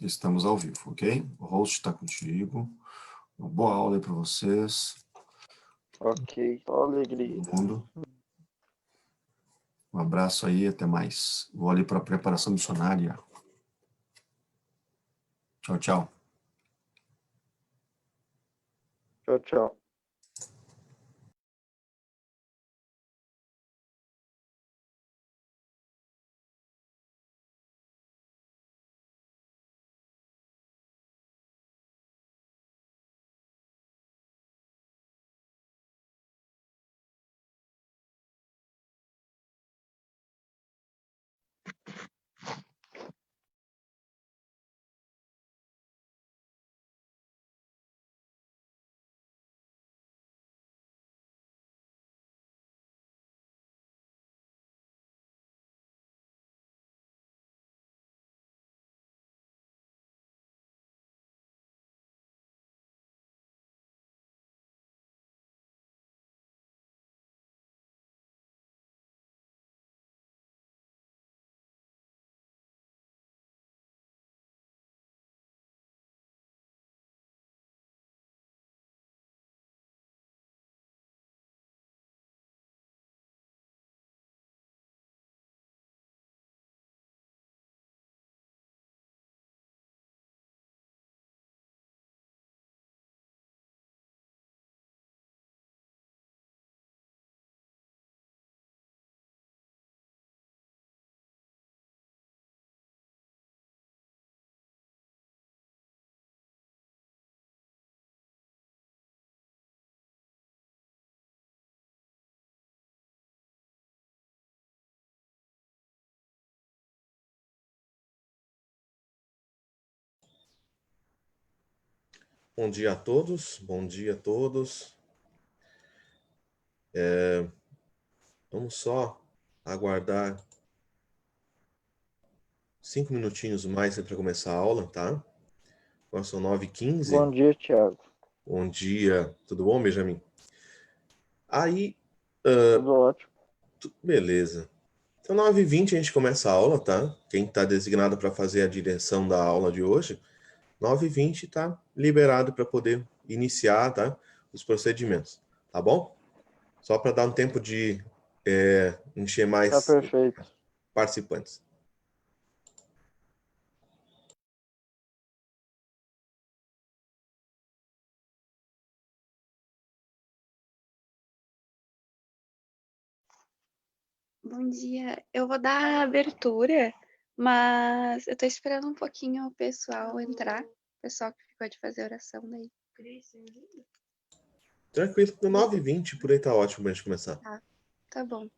Estamos ao vivo, ok? O host está contigo. Uma boa aula aí para vocês. Ok, só alegria. Todo mundo. Um abraço aí, até mais. Vou ali para a preparação missionária. Tchau, tchau. Tchau, tchau. Bom dia a todos, bom dia a todos. Vamos só aguardar 5 minutinhos mais para começar a aula, tá? Agora são 9h15. Bom dia, Thiago. Bom dia, tudo bom, Benjamin? Aí, Tudo ótimo. beleza. Então, 9h20 a gente começa a aula, tá? Quem está designado para fazer a direção da aula de hoje, 9h20 tá liberado para poder iniciar, tá? Os procedimentos, tá bom? Só para dar um tempo de encher Tá mais perfeito. participantes. Bom dia. Eu vou dar a abertura, mas eu tô esperando um pouquinho o pessoal entrar. O pessoal que ficou de fazer oração daí. Tranquilo, no 9h20 por aí tá ótimo pra gente começar. Tá bom.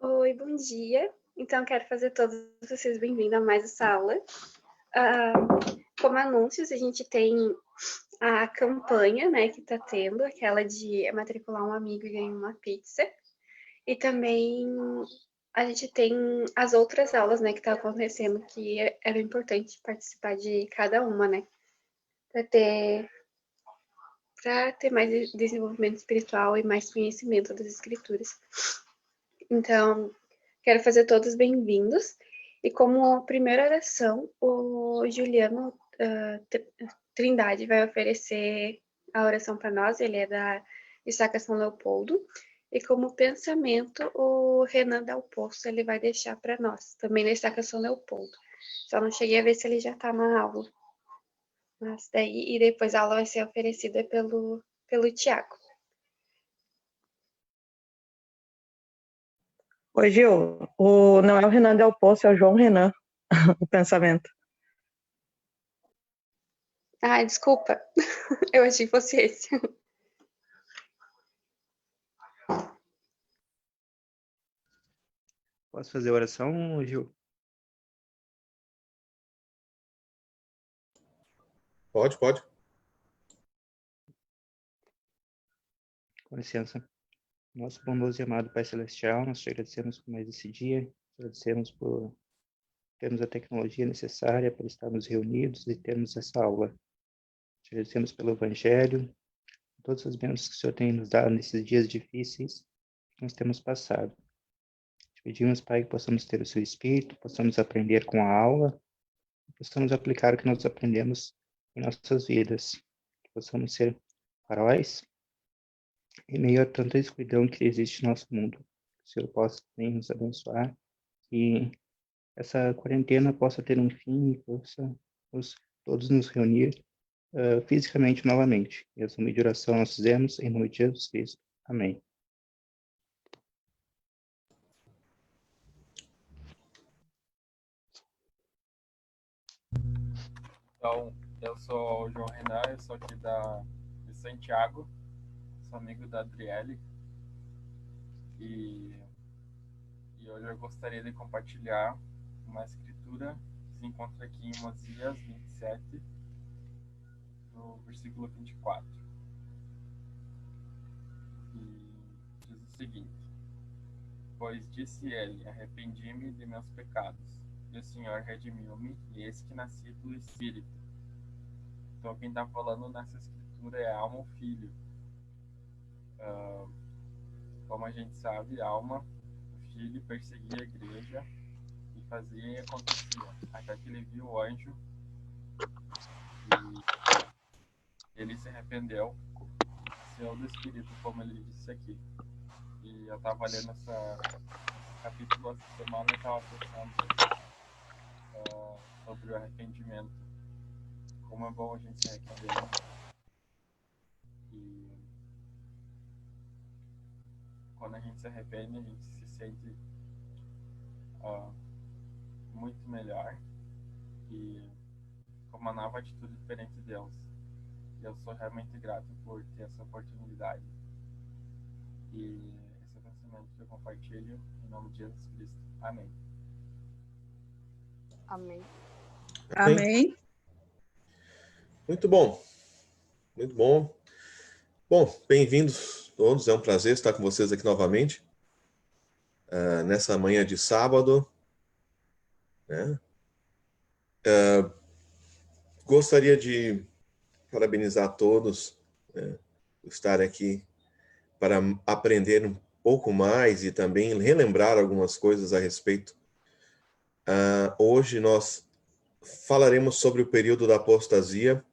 Oi, bom dia. Então, quero fazer todos vocês bem-vindos a mais essa aula. Como anúncios, a gente tem a campanha, né, que está tendo, aquela de matricular um amigo e ganhar uma pizza. E também a gente tem as outras aulas, né, que tá acontecendo, que era importante participar de cada uma, né, para ter mais desenvolvimento espiritual e mais conhecimento das escrituras. Então, quero fazer todos bem-vindos. E como primeira oração, o Juliano Trindade vai oferecer a oração para nós. Ele é da Estaca São Leopoldo. E como pensamento, o Renan Dal Poço ele vai deixar para nós, também da Estaca São Leopoldo. Só não cheguei a ver se ele já está na aula. Mas daí, e depois a aula vai ser oferecida pelo Tiago. Oi, Gil. Não é o Renan Del Poço, é o João Renan, o pensamento. Ah, desculpa. Eu achei que fosse esse. Posso fazer oração, Gil? Pode. Com licença. Nosso bondoso e amado Pai Celestial, nós te agradecemos por mais esse dia, te agradecemos por termos a tecnologia necessária para estarmos reunidos e termos essa aula. Te agradecemos pelo Evangelho, todas as bênçãos que o Senhor tem nos dado nesses dias difíceis que nós temos passado. Te pedimos, Pai, que possamos ter o seu Espírito, possamos aprender com a aula, possamos aplicar o que nós aprendemos em nossas vidas, que possamos ser faróis em meio a tanta escuridão que existe no nosso mundo. Que o Senhor possa também nos abençoar, que essa quarentena possa ter um fim e possa todos nos reunir fisicamente novamente. E essa humilde oração nós fizemos em nome de Jesus Cristo. Amém. Então, eu sou o João Renan, eu sou aqui de Santiago, sou amigo da Adriele e hoje eu gostaria de compartilhar uma escritura que se encontra aqui em Mosias 27, no versículo 24. E diz o seguinte: Pois disse ele, arrependi-me de meus pecados, e o Senhor redimiu-me, e eis que nasci do Espírito. Então quem está falando nessa escritura é Alma, o filho. Como a gente sabe, Alma, o filho, perseguia a igreja e fazia e acontecia, até que ele viu o anjo e ele se arrependeu, nasceu do Espírito, como ele disse aqui. E eu estava lendo esse capítulo essa semana e estava pensando sobre o arrependimento. Como é bom a gente se arrepender. E quando a gente se arrepende, a gente se sente muito melhor e com uma nova atitude diferente de Deus. E eu sou realmente grato por ter essa oportunidade. E esse é o pensamento que eu compartilho em nome de Jesus Cristo. Amém. Amém. Amém. Muito bom. Muito bom. Bom, bem-vindos todos. É um prazer estar com vocês aqui novamente. Nessa manhã de sábado. Né? Gostaria de parabenizar a todos, né, por estar aqui para aprender um pouco mais e também relembrar algumas coisas a respeito. Hoje nós falaremos sobre o período da apostasia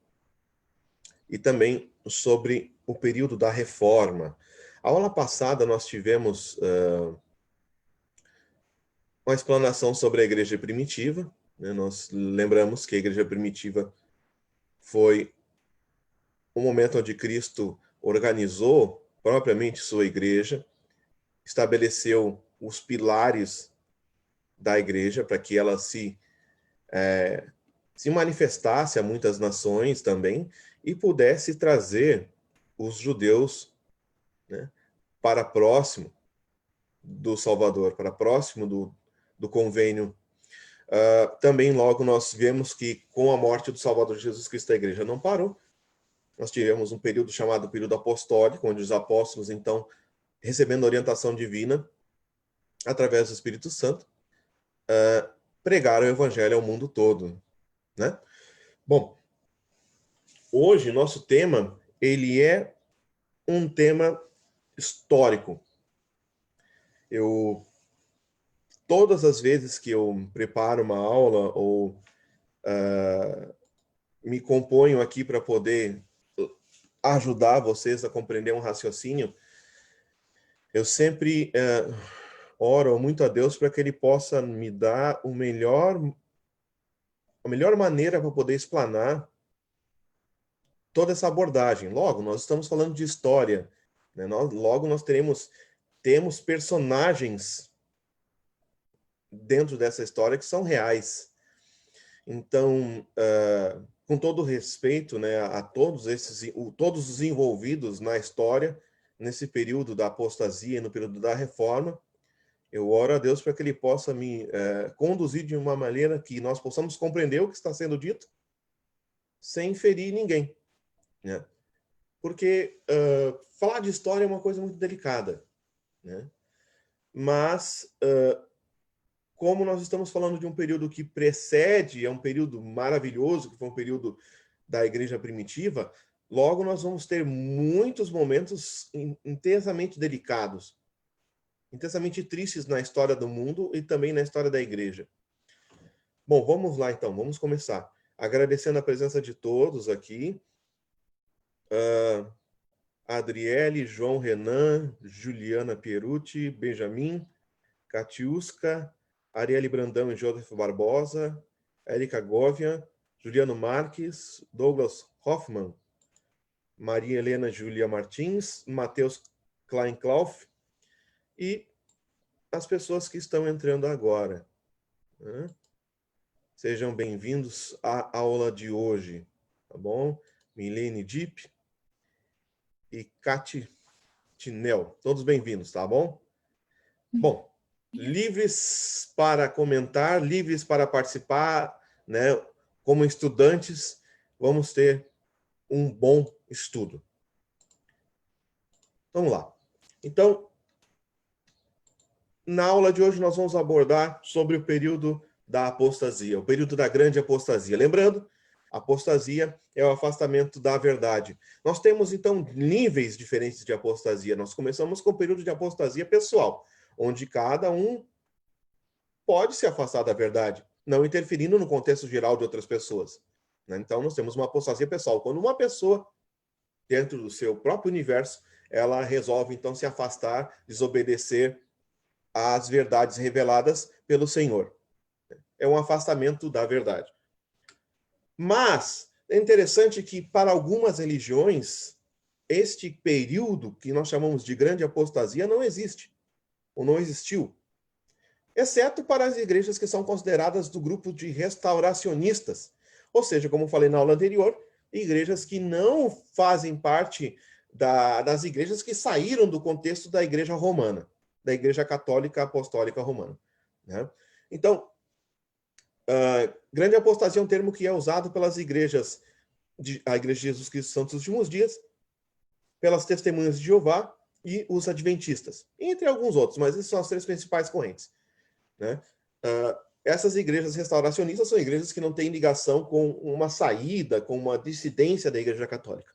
e também sobre o período da reforma. A aula passada nós tivemos uma explanação sobre a igreja primitiva, né? Nós lembramos que a igreja primitiva foi o momento onde Cristo organizou propriamente sua igreja, estabeleceu os pilares da igreja para que ela se manifestasse a muitas nações também e pudesse trazer os judeus, né, para próximo do Salvador, para próximo do convênio. Também logo nós vemos que com a morte do Salvador Jesus Cristo, a igreja não parou. Nós tivemos um período chamado período apostólico, onde os apóstolos, então, recebendo orientação divina, através do Espírito Santo, pregaram o evangelho ao mundo todo, né? Bom, hoje nosso tema, ele é um tema histórico. Todas as vezes que eu preparo uma aula ou me componho aqui para poder ajudar vocês a compreender um raciocínio, eu sempre oro muito a Deus para que Ele possa me dar a melhor maneira para poder explanar toda essa abordagem. Logo, nós estamos falando de história, né? Logo, nós temos personagens dentro dessa história que são reais. Então, com todo respeito, né, a todos os envolvidos na história, nesse período da apostasia e no período da reforma, eu oro a Deus para que Ele possa me conduzir de uma maneira que nós possamos compreender o que está sendo dito sem ferir ninguém, né? Porque falar de história é uma coisa muito delicada, né? Mas, como nós estamos falando de um período que precede, é um período maravilhoso, que foi um período da igreja primitiva, logo nós vamos ter muitos momentos intensamente delicados, intensamente tristes na história do mundo e também na história da igreja. Bom, vamos lá então, vamos começar. Agradecendo a presença de todos aqui. Adriele, João Renan, Juliana Pierucci, Benjamin, Catiusca, Arielle Brandão e Joseph Barbosa, Érica Govian, Juliano Marques, Douglas Hoffman, Maria Helena Julia Martins, Matheus Kleinklauf e as pessoas que estão entrando agora, né? Sejam bem-vindos à aula de hoje, tá bom? Milene Dipp e Cati Tinel, todos bem-vindos, tá bom? Bom, livres para comentar, livres para participar, né? Como estudantes, vamos ter um bom estudo. Vamos lá. Então, na aula de hoje nós vamos abordar sobre o período da apostasia, o período da grande apostasia. Lembrando, apostasia é o afastamento da verdade. Nós temos, então, níveis diferentes de apostasia. Nós começamos com o período de apostasia pessoal, onde cada um pode se afastar da verdade, não interferindo no contexto geral de outras pessoas, né? Então, nós temos uma apostasia pessoal. Quando uma pessoa, dentro do seu próprio universo, ela resolve, então, se afastar, desobedecer às verdades reveladas pelo Senhor. É um afastamento da verdade. Mas é interessante que, para algumas religiões, este período que nós chamamos de grande apostasia não existe, ou não existiu, exceto para as igrejas que são consideradas do grupo de restauracionistas, ou seja, como falei na aula anterior, igrejas que não fazem parte das igrejas que saíram do contexto da igreja romana, da igreja católica apostólica romana, né? Então, grande apostasia é um termo que é usado pelas igrejas, a Igreja de Jesus Cristo Santos dos Últimos Dias, pelas Testemunhas de Jeová e os Adventistas, entre alguns outros, mas essas são as três principais correntes, né? Essas igrejas restauracionistas são igrejas que não têm ligação com uma saída, com uma dissidência da Igreja Católica.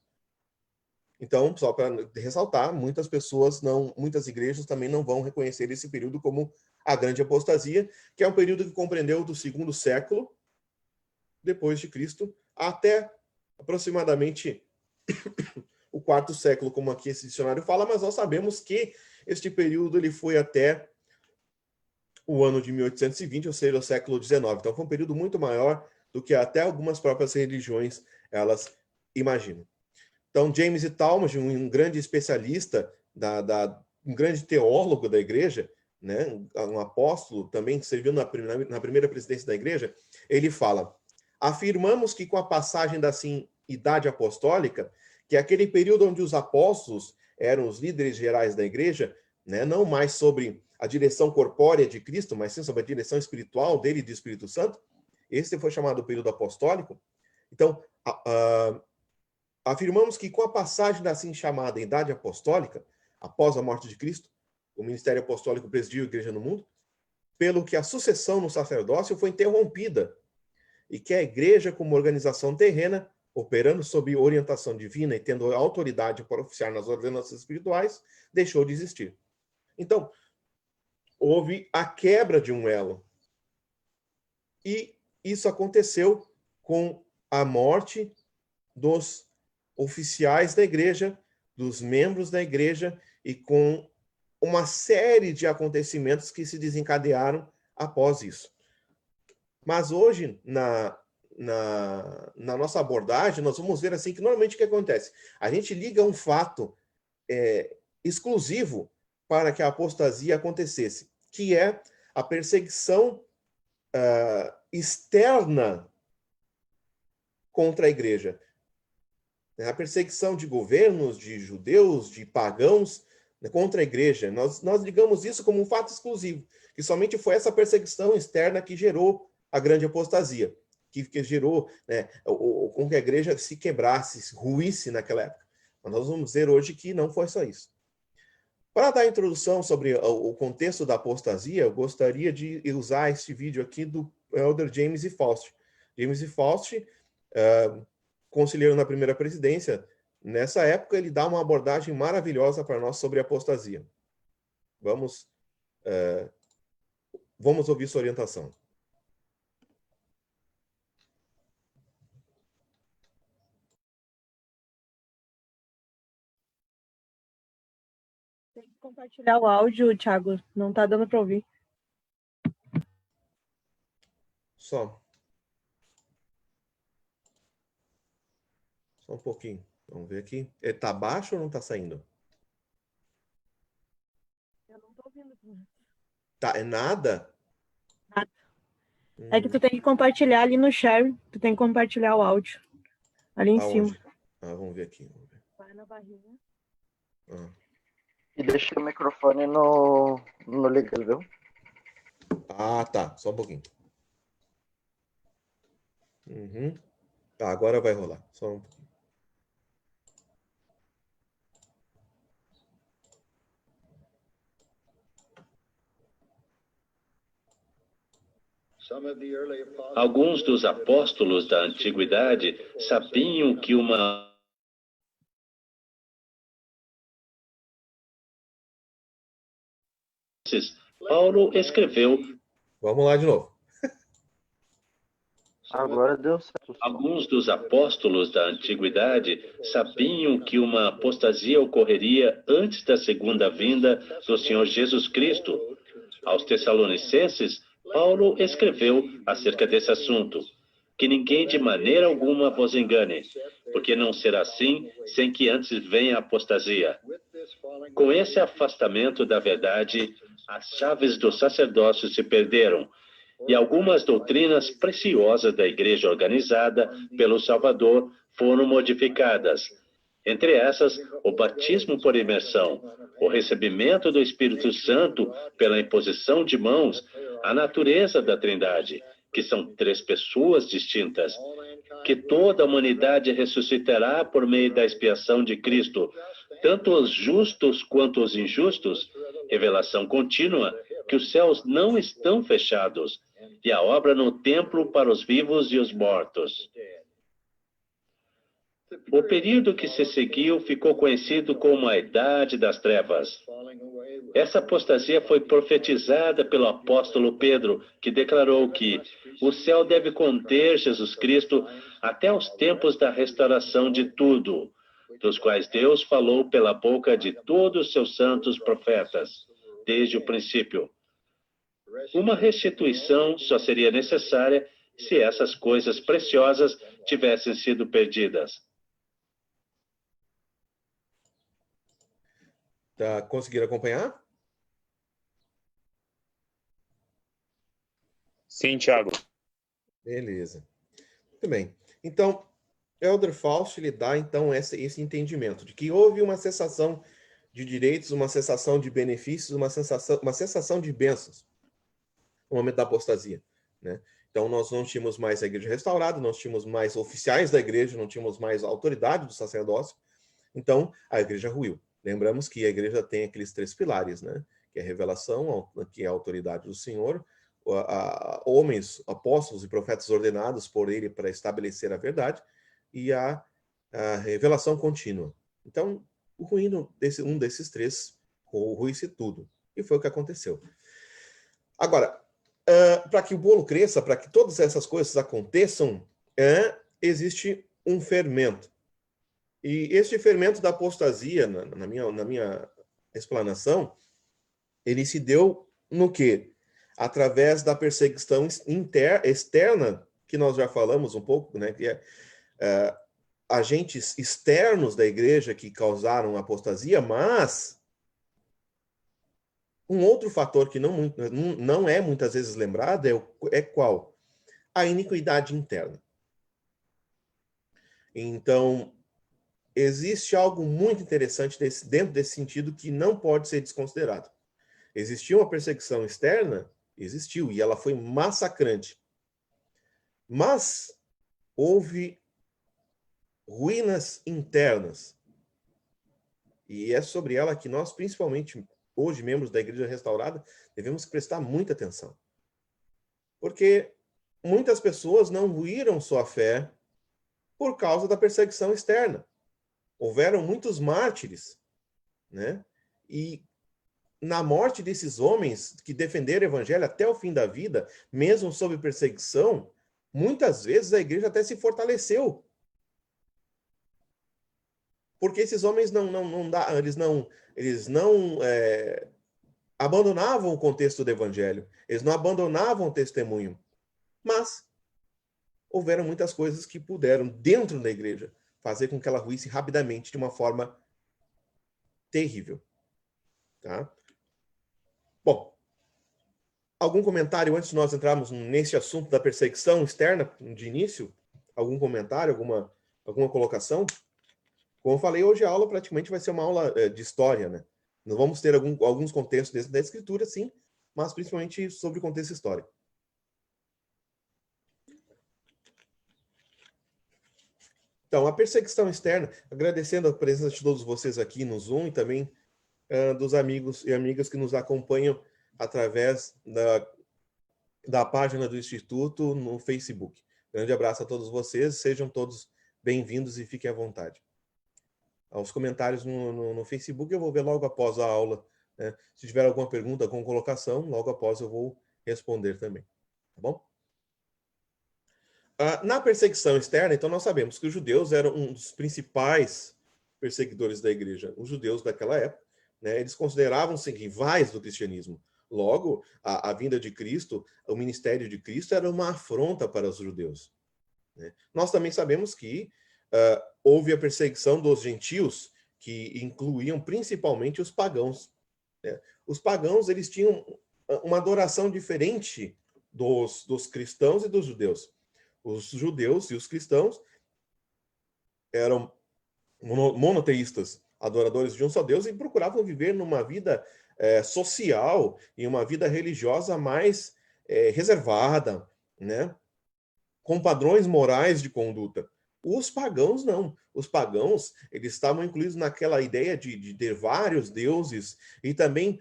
Então, só para ressaltar, muitas igrejas também não vão reconhecer esse período como a grande apostasia, que é um período que compreendeu do 2º século depois de Cristo até aproximadamente o 4º século, como aqui esse dicionário fala, mas nós sabemos que este período ele foi até o ano de 1820, ou seja, o século XIX. Então, foi um período muito maior do que até algumas próprias religiões elas imaginam. Então, James Talmage, um grande especialista, um grande teólogo da igreja, né, um apóstolo também que serviu na primeira presidência da igreja, ele fala: afirmamos que com a passagem da idade apostólica, que é aquele período onde os apóstolos eram os líderes gerais da igreja, né, não mais sobre a direção corpórea de Cristo, mas sim sobre a direção espiritual dele e do Espírito Santo. Esse foi chamado o período apostólico. Então, afirmamos que com a passagem da assim chamada Idade Apostólica, após a morte de Cristo, o ministério apostólico presidiu a igreja no mundo, pelo que a sucessão no sacerdócio foi interrompida e que a igreja, como organização terrena, operando sob orientação divina e tendo autoridade para oficiar nas ordenanças espirituais, deixou de existir. Então, houve a quebra de um elo. E isso aconteceu com a morte dos oficiais da igreja, dos membros da igreja, e com uma série de acontecimentos que se desencadearam após isso. Mas hoje, na nossa abordagem, nós vamos ver assim que normalmente o que acontece? A gente liga um fato exclusivo para que a apostasia acontecesse, que é a perseguição externa contra a igreja. A perseguição de governos, de judeus, de pagãos contra a igreja. Nós ligamos isso como um fato exclusivo, que somente foi essa perseguição externa que gerou a grande apostasia, que gerou com que a igreja se quebrasse, ruísse naquela época. Mas nós vamos ver hoje que não foi só isso. Para dar a introdução sobre o contexto da apostasia, eu gostaria de usar este vídeo aqui do Elder James E. Faust. James E. Faust, conselheiro na primeira presidência, nessa época ele dá uma abordagem maravilhosa para nós sobre a apostasia. Vamos ouvir sua orientação. Tem que compartilhar o áudio, Thiago. Não tá dando para ouvir. Só um pouquinho. Vamos ver aqui. Ele tá baixo ou não tá saindo? Eu não tô ouvindo. Tá, é nada? Nada. É que tu tem que compartilhar ali no share. Tu tem que compartilhar o áudio. Ali em Aonde? cima. Vamos ver aqui. Vai na barrinha. E deixa o microfone no ligado, viu? Tá. Só um pouquinho. Tá, agora vai rolar. Só um pouquinho. Alguns dos apóstolos da antiguidade sabiam que Paulo escreveu. Vamos lá de novo. Agora deu certo. Alguns dos apóstolos da antiguidade sabiam que uma apostasia ocorreria antes da segunda vinda do Senhor Jesus Cristo. Aos Tessalonicenses, Paulo escreveu acerca desse assunto: que ninguém de maneira alguma vos engane, porque não será assim sem que antes venha a apostasia. Com esse afastamento da verdade, as chaves do sacerdócio se perderam e algumas doutrinas preciosas da igreja organizada pelo Salvador foram modificadas. Entre essas, o batismo por imersão, o recebimento do Espírito Santo pela imposição de mãos, a natureza da Trindade, que são 3 pessoas distintas, que toda a humanidade ressuscitará por meio da expiação de Cristo, tanto os justos quanto os injustos, revelação contínua que os céus não estão fechados, e a obra no templo para os vivos e os mortos. O período que se seguiu ficou conhecido como a Idade das Trevas. Essa apostasia foi profetizada pelo apóstolo Pedro, que declarou que o céu deve conter Jesus Cristo até os tempos da restauração de tudo, dos quais Deus falou pela boca de todos os seus santos profetas, desde o princípio. Uma restituição só seria necessária se essas coisas preciosas tivessem sido perdidas. Tá, conseguiram acompanhar? Sim, Thiago. Beleza. Muito bem. Então, Elder Faust, ele dá, então, esse entendimento de que houve uma cessação de direitos, uma sensação de benefícios, uma sensação de bênçãos no momento da apostasia, né? Então, nós não tínhamos mais a igreja restaurada, nós tínhamos mais oficiais da igreja, não tínhamos mais a autoridade do sacerdócio. Então, a igreja ruiu. Lembramos que a igreja tem aqueles 3 pilares, né? Que é a revelação, que é a autoridade do Senhor, homens, apóstolos e profetas ordenados por ele para estabelecer a verdade, e a revelação contínua. Então, o ruído um desses 3, ruiu-se tudo. E foi o que aconteceu. Agora, para que o bolo cresça, para que todas essas coisas aconteçam, existe um fermento. E este fermento da apostasia, na minha explanação, ele se deu no quê? Através da perseguição externa, que nós já falamos um pouco, né? Que é agentes externos da igreja que causaram apostasia, mas um outro fator que não é muitas vezes lembrado é qual? A iniquidade interna. Então, existe algo muito interessante dentro desse sentido que não pode ser desconsiderado. Existiu uma perseguição externa? Existiu, e ela foi massacrante. Mas houve ruínas internas. E é sobre ela que nós, principalmente hoje, membros da Igreja Restaurada, devemos prestar muita atenção. Porque muitas pessoas não ruíram sua fé por causa da perseguição externa. Houveram muitos mártires, né? E na morte desses homens que defenderam o evangelho até o fim da vida, mesmo sob perseguição, muitas vezes a igreja até se fortaleceu. Porque esses homens eles não abandonavam o contexto do evangelho, eles não abandonavam o testemunho. Mas houveram muitas coisas que puderam, dentro da igreja, fazer com que ela ruísse rapidamente de uma forma terrível. Tá? Bom, algum comentário antes de nós entrarmos nesse assunto da perseguição externa de início? Algum comentário, alguma colocação? Como eu falei, hoje a aula praticamente vai ser uma aula de história, né? Nós vamos ter alguns contextos dentro da escritura, sim, mas principalmente sobre o contexto histórico. Então, a perseguição externa, agradecendo a presença de todos vocês aqui no Zoom e também dos amigos e amigas que nos acompanham através da página do Instituto no Facebook. Grande abraço a todos vocês, sejam todos bem-vindos e fiquem à vontade. Os comentários no Facebook eu vou ver logo após a aula, né? Se tiver alguma pergunta, alguma colocação, logo após eu vou responder também. Tá bom? Na perseguição externa, então, nós sabemos que os judeus eram um dos principais perseguidores da igreja. Os judeus daquela época, né, eles consideravam-se rivais do cristianismo. Logo, a vinda de Cristo, o ministério de Cristo era uma afronta para os judeus, né? Nós também sabemos que houve a perseguição dos gentios, que incluíam principalmente os pagãos, né? Os pagãos, eles tinham uma adoração diferente dos cristãos e dos judeus. Os judeus e os cristãos eram monoteístas, adoradores de um só Deus, e procuravam viver numa vida social e uma vida religiosa mais reservada, né? Com padrões morais de conduta. Os pagãos não. Os pagãos, eles estavam incluídos naquela ideia de ter vários deuses, e também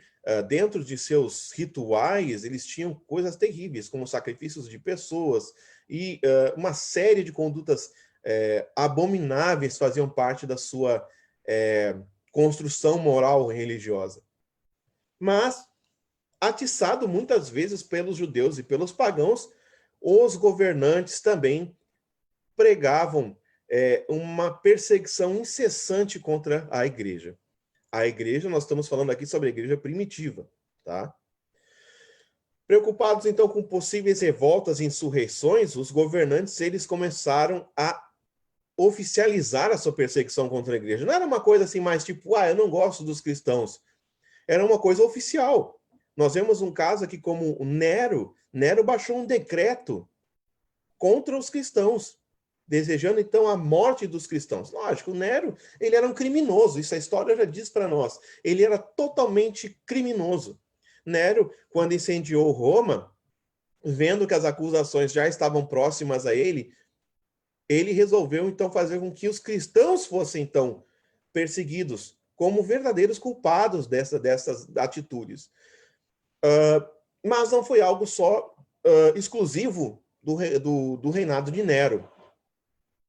dentro de seus rituais eles tinham coisas terríveis, como sacrifícios de pessoas, e uma série de condutas abomináveis faziam parte da sua construção moral religiosa. Mas, atiçado muitas vezes pelos judeus e pelos pagãos, os governantes também pregavam uma perseguição incessante contra a igreja. A igreja, nós estamos falando aqui sobre a igreja primitiva, tá? Preocupados, então, com possíveis revoltas e insurreições, os governantes, eles começaram a oficializar a sua perseguição contra a igreja. Não era uma coisa assim mais tipo, eu não gosto dos cristãos. Era uma coisa oficial. Nós vemos um caso aqui como o Nero baixou um decreto contra os cristãos, desejando então a morte dos cristãos. Lógico, Nero, ele era um criminoso, isso a história já diz para nós. Ele era totalmente criminoso. Nero, quando incendiou Roma, vendo que as acusações já estavam próximas a ele, ele resolveu então fazer com que os cristãos fossem então perseguidos como verdadeiros culpados dessas atitudes. Mas não foi algo só exclusivo do reinado de Nero.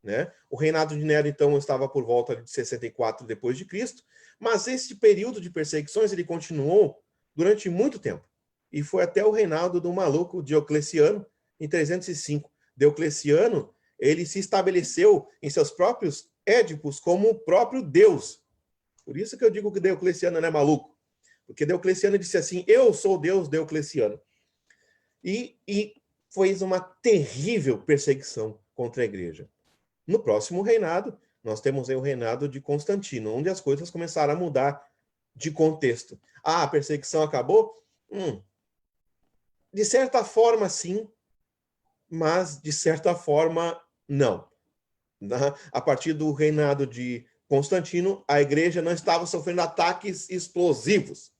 Né? O reinado de Nero, então, estava por volta de 64 depois de Cristo, mas esse período de perseguições ele continuou durante muito tempo. E foi até o reinado do maluco Diocleciano, em 305. Diocleciano, ele se estabeleceu em seus próprios édipos como o próprio Deus. Por isso que eu digo que Diocleciano não é maluco. Porque Diocleciano disse assim, eu sou Deus Diocleciano. E foi uma terrível perseguição contra a igreja. No próximo reinado, nós temos aí o reinado de Constantino, onde as coisas começaram a mudar de contexto. Ah, a perseguição acabou? De certa forma, sim, mas de certa forma, não. A partir do reinado de Constantino, a igreja não estava sofrendo ataques explosivos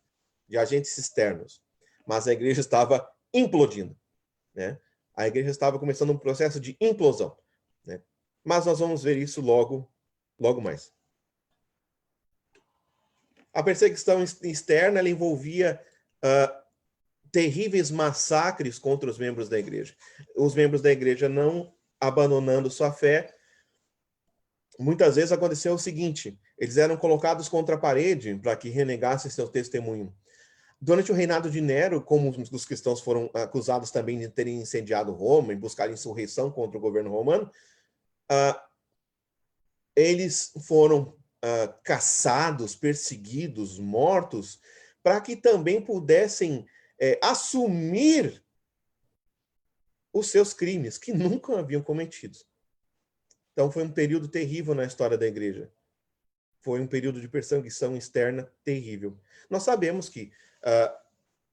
de agentes externos, mas a igreja estava implodindo. Né? A igreja estava começando um processo de implosão. Né? Mas nós vamos ver isso logo mais. A perseguição externa ela envolvia terríveis massacres contra os membros da igreja. Os membros da igreja não abandonando sua fé. Muitas vezes aconteceu o seguinte, eles eram colocados contra a parede para que renegassem seu testemunho. Durante o reinado de Nero, como os cristãos foram acusados também de terem incendiado Roma e buscar insurreição contra o governo romano, eles foram caçados, perseguidos, mortos, para que também pudessem assumir os seus crimes, que nunca haviam cometido. Então foi um período terrível na história da igreja. Foi um período de perseguição externa terrível. Nós sabemos que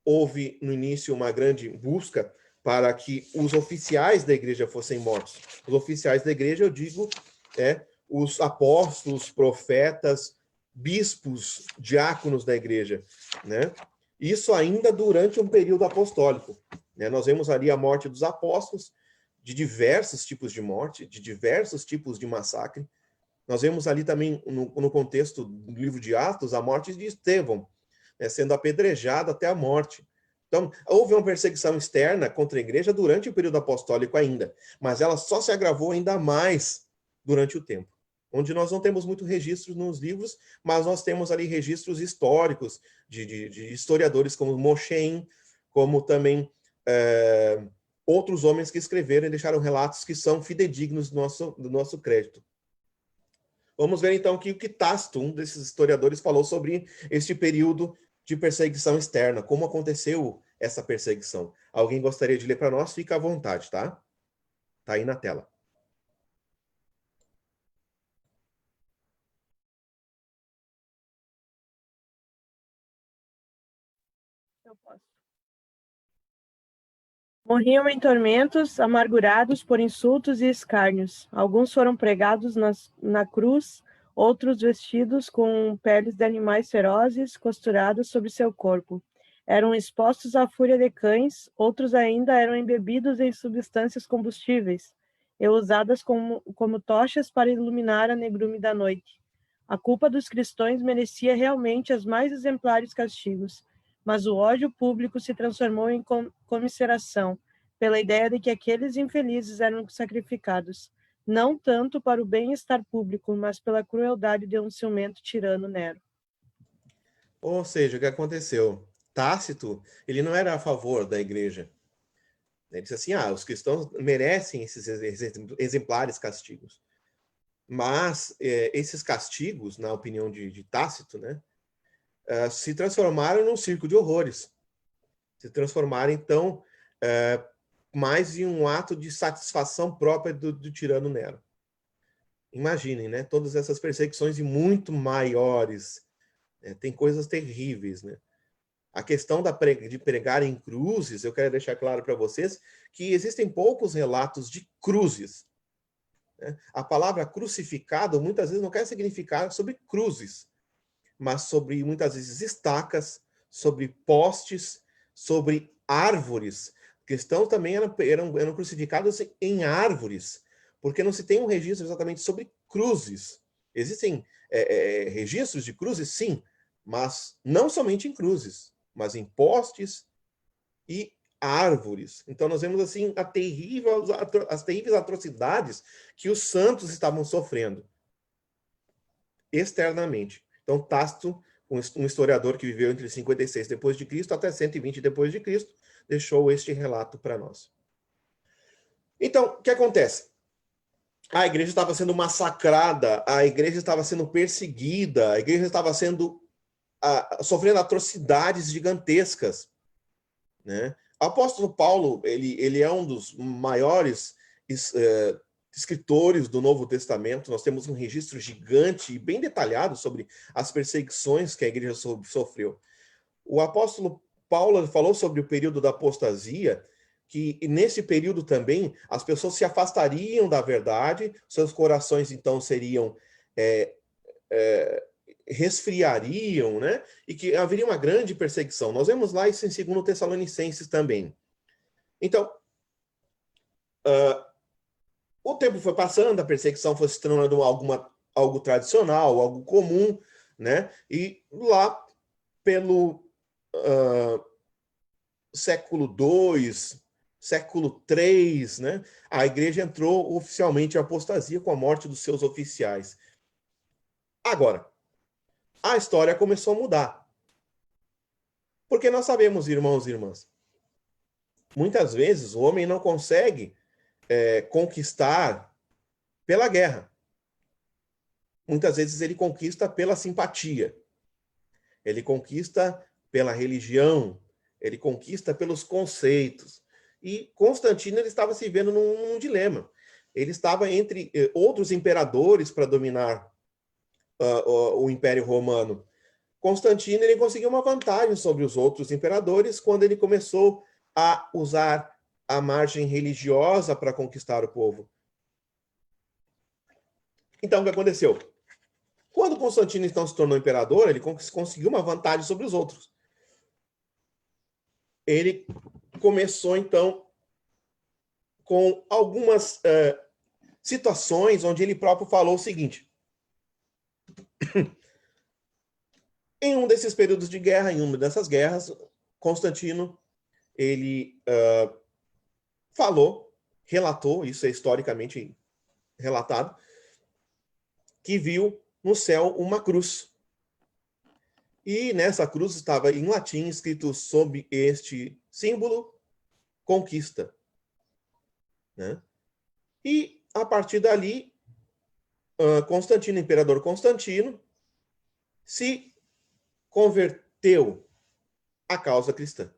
houve no início uma grande busca para que os oficiais da igreja fossem mortos. Os oficiais da igreja, eu digo, os apóstolos, profetas, bispos, diáconos da igreja, né? Isso ainda durante um período apostólico. Né? Nós vemos ali a morte dos apóstolos, de diversos tipos de morte, de diversos tipos de massacre. Nós vemos ali também, no contexto do livro de Atos, a morte de Estevão, né, sendo apedrejado até a morte. Então, houve uma perseguição externa contra a igreja durante o período apostólico ainda, mas ela só se agravou ainda mais durante o tempo, onde nós não temos muito registros nos livros, mas nós temos ali registros históricos de historiadores como Mosheim, como também outros homens que escreveram e deixaram relatos que são fidedignos do nosso crédito. Vamos ver então aqui o que Tácito, um desses historiadores, falou sobre este período de perseguição externa, como aconteceu essa perseguição. Alguém gostaria de ler para nós? Fica à vontade, tá? Tá aí na tela. Eu posso. Morriam em tormentos, amargurados por insultos e escárnios. Alguns foram pregados na cruz, outros vestidos com peles de animais ferozes costuradas sobre seu corpo. Eram expostos à fúria de cães, outros ainda eram embebidos em substâncias combustíveis e usadas como tochas para iluminar a negrume da noite. A culpa dos cristãos merecia realmente os mais exemplares castigos, mas o ódio público se transformou em comiseração, pela ideia de que aqueles infelizes eram sacrificados, não tanto para o bem-estar público, mas pela crueldade de um ciumento tirano Nero. Ou seja, o que aconteceu? Tácito, ele não era a favor da igreja. Ele disse assim, os cristãos merecem esses exemplares castigos. Mas esses castigos, na opinião de Tácito, né, se transformaram num circo de horrores. Se transformaram, então, mais em um ato de satisfação própria do tirano Nero. Imaginem, né? Todas essas perseguições e muito maiores. Tem coisas terríveis, né? A questão de pregar em cruzes, eu quero deixar claro para vocês que existem poucos relatos de cruzes. né? A palavra crucificado muitas vezes não quer significar sobre cruzes, mas sobre, muitas vezes, estacas, sobre postes, sobre árvores. Cristãos também eram crucificados em árvores, porque não se tem um registro exatamente sobre cruzes. Existem registros de cruzes, sim, mas não somente em cruzes, mas em postes e árvores. Então nós vemos assim as terríveis atrocidades que os santos estavam sofrendo externamente. Então Tácito, um historiador que viveu entre 56 depois de Cristo até 120 depois de Cristo, deixou este relato para nós. Então, o que acontece? A igreja estava sendo massacrada, a igreja estava sendo perseguida, a igreja estava sofrendo atrocidades gigantescas, né? O apóstolo Paulo, ele é um dos maiores escritores do Novo Testamento. Nós temos um registro gigante e bem detalhado sobre as perseguições que a igreja sofreu. O apóstolo Paulo falou sobre o período da apostasia, que nesse período também as pessoas se afastariam da verdade, seus corações então seriam resfriariam, né? E que haveria uma grande perseguição. Nós vemos lá isso em 2 Tessalonicenses também. Então, o tempo foi passando, a perseguição foi se tornando algo tradicional, algo comum, né? E lá pelo século II, século III, né? A igreja entrou oficialmente em apostasia com a morte dos seus oficiais. Agora, a história começou a mudar. Porque nós sabemos, irmãos e irmãs, muitas vezes o homem não consegue conquistar pela guerra. Muitas vezes ele conquista pela simpatia. Ele conquista pela religião. Ele conquista pelos conceitos. E Constantino ele estava se vendo num dilema. Ele estava entre outros imperadores para dominar o Império Romano. Constantino ele conseguiu uma vantagem sobre os outros imperadores quando ele começou a usar a margem religiosa para conquistar o povo. Então, o que aconteceu? Quando Constantino então se tornou imperador, ele conseguiu uma vantagem sobre os outros. Ele começou, então, com algumas situações onde ele próprio falou o seguinte. Em um desses períodos de guerra, em uma dessas guerras, Constantino, ele relatou, isso é historicamente relatado, que viu no céu uma cruz. E nessa cruz estava em latim escrito sob este símbolo, conquista. Né? E a partir dali, Constantino, imperador Constantino, se converteu à causa cristã.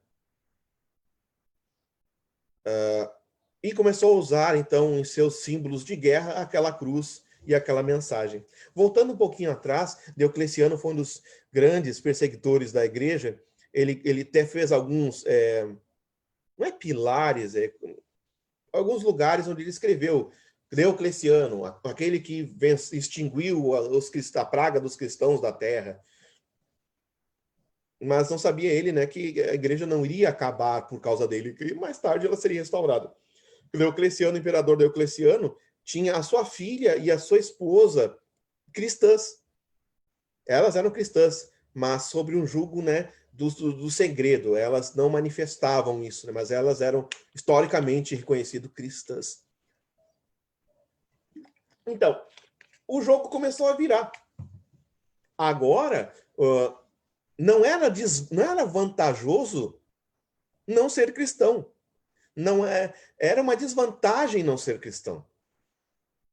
E começou a usar, então, em seus símbolos de guerra, aquela cruz e aquela mensagem. Voltando um pouquinho atrás, Diocleciano foi um dos grandes perseguidores da igreja. Ele até fez alguns, não é pilares, alguns lugares onde ele escreveu. Diocleciano, aquele que extinguiu a praga dos cristãos da terra. Mas não sabia ele, né, que a igreja não iria acabar por causa dele, que mais tarde ela seria restaurada. Diocleciano, o imperador Diocleciano, tinha a sua filha e a sua esposa cristãs. Elas eram cristãs, mas sobre um jugo, né, do segredo. Elas não manifestavam isso, né, mas elas eram historicamente reconhecidas cristãs. Então, o jogo começou a virar. Agora, não era vantajoso não ser cristão. Era uma desvantagem não ser cristão.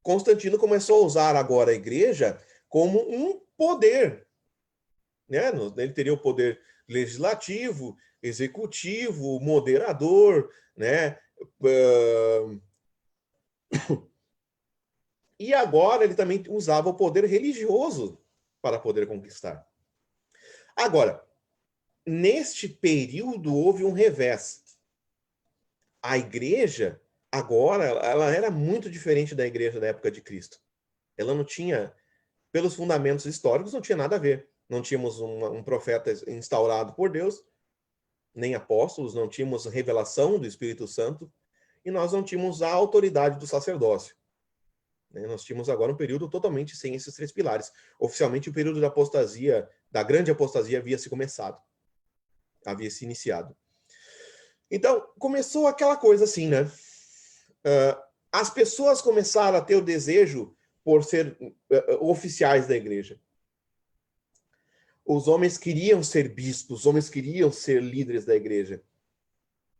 Constantino começou a usar agora a igreja como um poder. Né? Ele teria o poder legislativo, executivo, moderador, né? E agora ele também usava o poder religioso para poder conquistar. Agora, neste período houve um revés. A igreja agora, ela era muito diferente da igreja da época de Cristo. Ela não tinha, pelos fundamentos históricos, não tinha nada a ver. Não tínhamos um profeta instaurado por Deus, nem apóstolos, não tínhamos revelação do Espírito Santo, e nós não tínhamos a autoridade do sacerdócio. Nós tínhamos agora um período totalmente sem esses 3 pilares. Oficialmente, o período da apostasia, da grande apostasia, havia se começado. Havia se iniciado. Então, começou aquela coisa assim, né? As pessoas começaram a ter o desejo por ser oficiais da igreja. Os homens queriam ser bispos, os homens queriam ser líderes da igreja.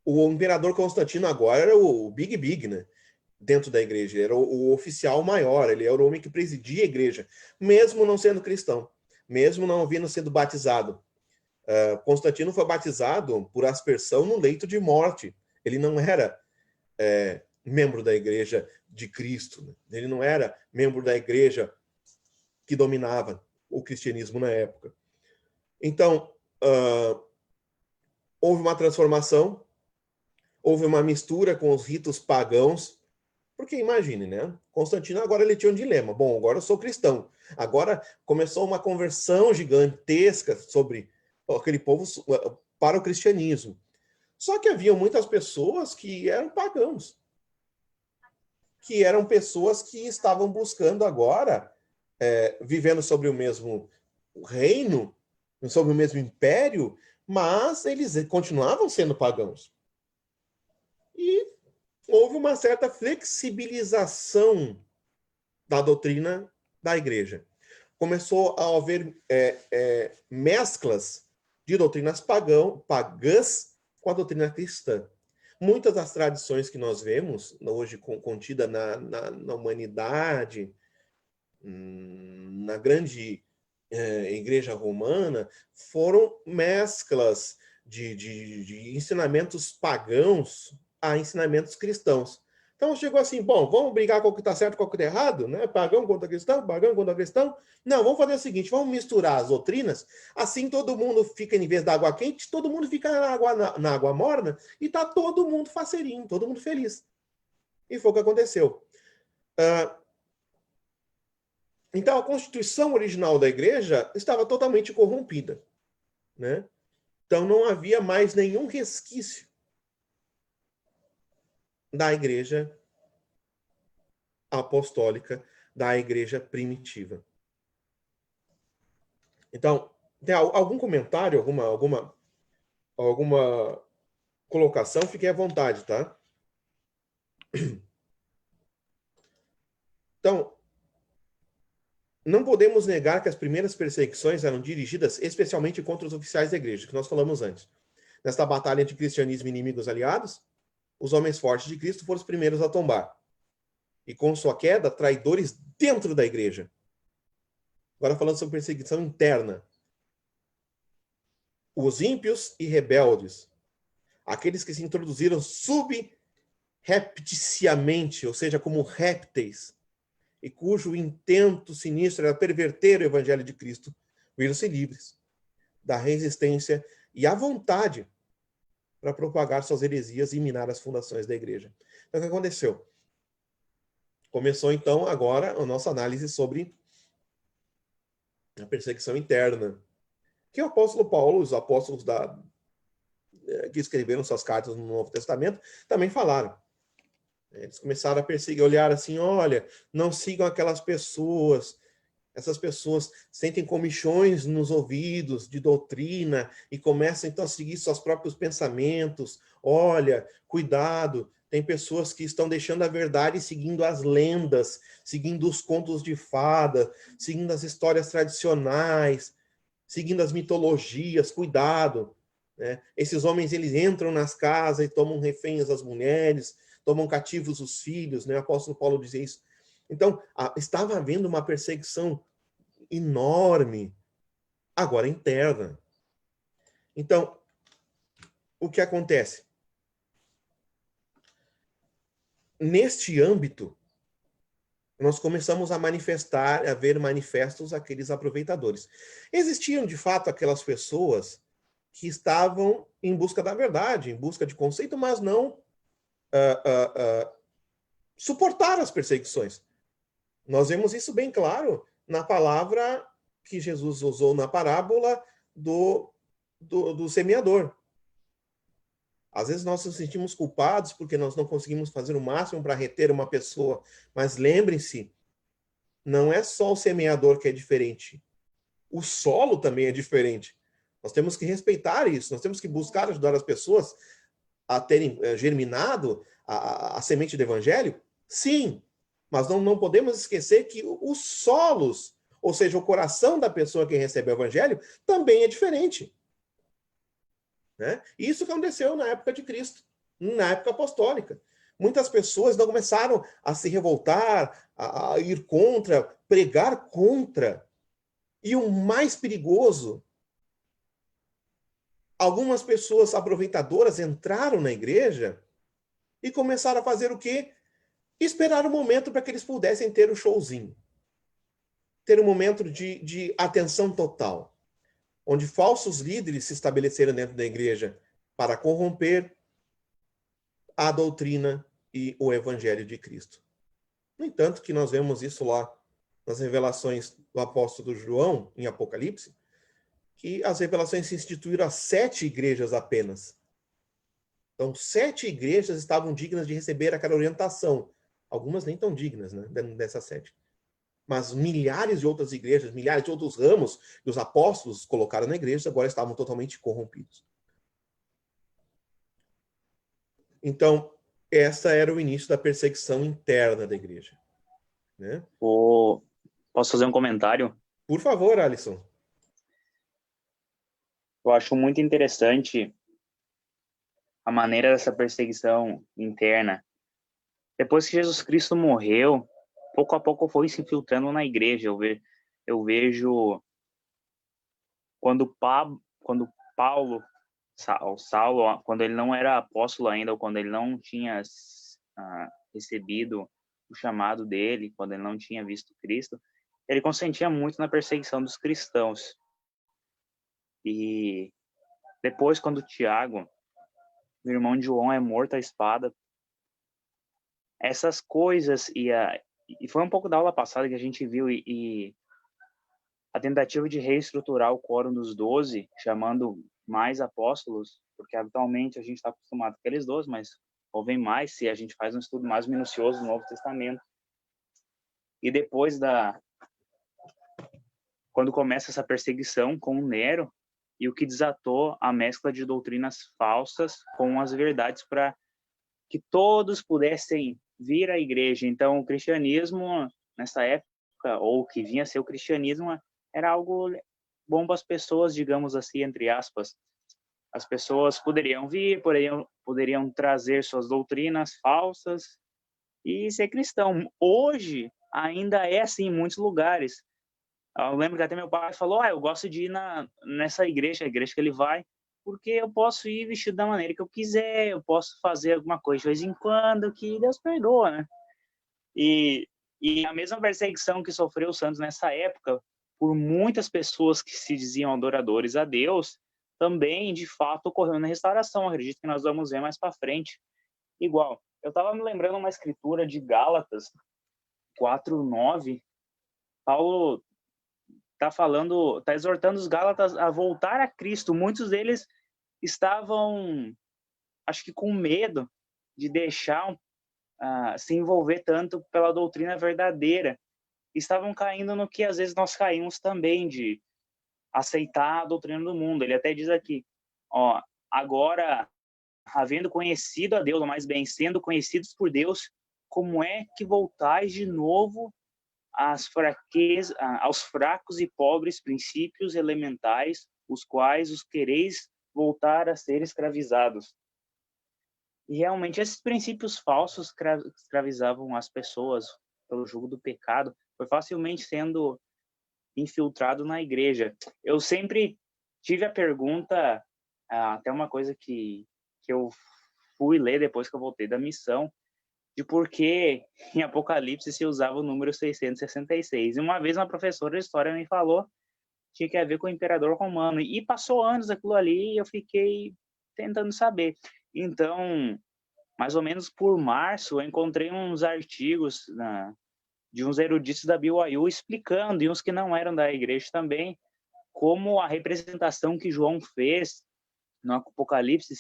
O imperador Constantino agora era o Big, né? Dentro da igreja. Ele era o oficial maior, ele era o homem que presidia a igreja, mesmo não sendo cristão, mesmo não havendo sido batizado. Constantino foi batizado por aspersão no leito de morte. Ele não era membro da igreja de Cristo, né? Ele não era membro da igreja que dominava o cristianismo na época. Então, houve uma transformação, houve uma mistura com os ritos pagãos, porque imagine, né? Constantino agora ele tinha um dilema. Bom, agora eu sou cristão. Agora começou uma conversão gigantesca sobre aquele povo para o cristianismo. Só que havia muitas pessoas que eram pagãos, que eram pessoas que estavam buscando agora, vivendo sobre o mesmo reino, sobre o mesmo império, mas eles continuavam sendo pagãos. E houve uma certa flexibilização da doutrina da igreja. Começou a haver mesclas de doutrinas pagãs com a doutrina cristã. Muitas das tradições que nós vemos hoje contidas na humanidade, na grande igreja romana, foram mesclas de ensinamentos pagãos a ensinamentos cristãos. Então chegou assim, bom, vamos brigar com o que está certo e com o que está errado, né? Pagão contra cristão, pagão contra cristão. Não, vamos fazer o seguinte, vamos misturar as doutrinas, assim todo mundo fica, em vez da água quente, todo mundo fica na água morna e está todo mundo faceirinho, todo mundo feliz. E foi o que aconteceu. Então a constituição original da igreja estava totalmente corrompida, né? Então não havia mais nenhum resquício da igreja apostólica, da igreja primitiva. Então, tem algum comentário, alguma colocação? Fique à vontade, tá? Então, não podemos negar que as primeiras perseguições eram dirigidas especialmente contra os oficiais da igreja, que nós falamos antes. Nesta batalha entre cristianismo e inimigos aliados, os homens fortes de Cristo foram os primeiros a tombar. E com sua queda, traidores dentro da igreja. Agora falando sobre perseguição interna. Os ímpios e rebeldes, aqueles que se introduziram subrepticiamente, ou seja, como répteis, e cujo intento sinistro era perverter o evangelho de Cristo, viram-se livres da resistência e à vontade para propagar suas heresias e minar as fundações da igreja. Então, o que aconteceu? Começou, então, agora a nossa análise sobre a perseguição interna, que o apóstolo Paulo, os apóstolos que escreveram suas cartas no Novo Testamento, também falaram. Eles começaram a perseguir, olhar assim, olha, não sigam aquelas pessoas, essas pessoas sentem comichões nos ouvidos de doutrina e começam então a seguir seus próprios pensamentos. Olha, cuidado, tem pessoas que estão deixando a verdade e seguindo as lendas, seguindo os contos de fada, seguindo as histórias tradicionais, seguindo as mitologias, cuidado. Né? Esses homens, eles entram nas casas e tomam reféns as mulheres, tomam cativos os filhos, né? O apóstolo Paulo dizia isso. Então, estava havendo uma perseguição enorme, agora interna. Então, o que acontece? Neste âmbito, nós começamos a ver manifestos aqueles aproveitadores. Existiam, de fato, aquelas pessoas que estavam em busca da verdade, em busca de conceito, mas não suportar as perseguições. Nós vemos isso bem claro na palavra que Jesus usou na parábola do semeador. Às vezes nós nos sentimos culpados porque nós não conseguimos fazer o máximo para reter uma pessoa. Mas lembrem-se, não é só o semeador que é diferente. O solo também é diferente. Nós temos que respeitar isso. Nós temos que buscar ajudar as pessoas a terem germinado a semente do evangelho. Sim, mas não podemos esquecer que os solos, ou seja, o coração da pessoa que recebe o evangelho, também é diferente. Né? Isso que aconteceu na época de Cristo, na época apostólica. Muitas pessoas não começaram a se revoltar, a ir contra, pregar contra. E o mais perigoso, algumas pessoas aproveitadoras entraram na igreja e começaram a fazer o quê? Esperar um momento para que eles pudessem ter o showzinho. Ter um momento de atenção total, onde falsos líderes se estabeleceram dentro da igreja para corromper a doutrina e o evangelho de Cristo. No entanto, que nós vemos isso lá nas revelações do apóstolo João, em Apocalipse, que as revelações se instituíram a 7 igrejas apenas. Então, 7 igrejas estavam dignas de receber aquela orientação. Algumas nem tão dignas, né, dessas 7. Mas milhares de outras igrejas, milhares de outros ramos que os apóstolos colocaram na igreja, agora estavam totalmente corrompidos. Então, essa era o início da perseguição interna da igreja. Né? Posso fazer um comentário? Por favor, Alisson. Eu acho muito interessante a maneira dessa perseguição interna. Depois que Jesus Cristo morreu, pouco a pouco foi se infiltrando na igreja. Eu vejo quando Saulo, quando ele não era apóstolo ainda, ou quando ele não tinha recebido o chamado dele, quando ele não tinha visto Cristo, ele consentia muito na perseguição dos cristãos. E depois, quando Tiago, o irmão de João, é morto à espada, essas coisas, e foi um pouco da aula passada que a gente viu, e a tentativa de reestruturar o quórum dos 12, chamando mais apóstolos, porque habitualmente a gente está acostumado com aqueles 12, mas ouvem mais se a gente faz um estudo mais minucioso do Novo Testamento. E depois quando começa essa perseguição com Nero, e o que desatou a mescla de doutrinas falsas com as verdades para que todos pudessem vir à igreja. Então, o cristianismo, nessa época, ou o que vinha a ser o cristianismo, era algo bom para as pessoas, digamos assim, entre aspas. As pessoas poderiam vir, poderiam trazer suas doutrinas falsas e ser cristão. Hoje, ainda é assim em muitos lugares. Eu lembro que até meu pai falou, eu gosto de ir nessa igreja, a igreja que ele vai, porque eu posso ir vestido da maneira que eu quiser, eu posso fazer alguma coisa de vez em quando, que Deus perdoa, né? E a mesma perseguição que sofreu os santos nessa época, por muitas pessoas que se diziam adoradores a Deus, também, de fato, ocorreu na restauração. Eu acredito que nós vamos ver mais para frente. Igual, eu estava me lembrando uma escritura de Gálatas 4:9, Paulo está exortando os Gálatas a voltar a Cristo. Muitos deles estavam, acho que com medo de deixar se envolver tanto pela doutrina verdadeira. Estavam caindo no que às vezes nós caímos também, de aceitar a doutrina do mundo. Ele até diz aqui, agora, havendo conhecido a Deus, ou mais bem, sendo conhecidos por Deus, como é que voltais de novo aos fracos e pobres princípios elementais, os quais os quereis voltar a ser escravizados? E realmente esses princípios falsos escravizavam as pessoas pelo jugo do pecado, foi facilmente sendo infiltrado na igreja. Eu sempre tive a pergunta, até uma coisa que eu fui ler depois que eu voltei da missão, de por que em Apocalipse se usava o número 666. E uma vez uma professora de história me falou que tinha a ver com o imperador romano. E passou anos aquilo ali e eu fiquei tentando saber. Então, mais ou menos por março, eu encontrei uns artigos de uns eruditos da BYU explicando, e uns que não eram da igreja também, como a representação que João fez no Apocalipse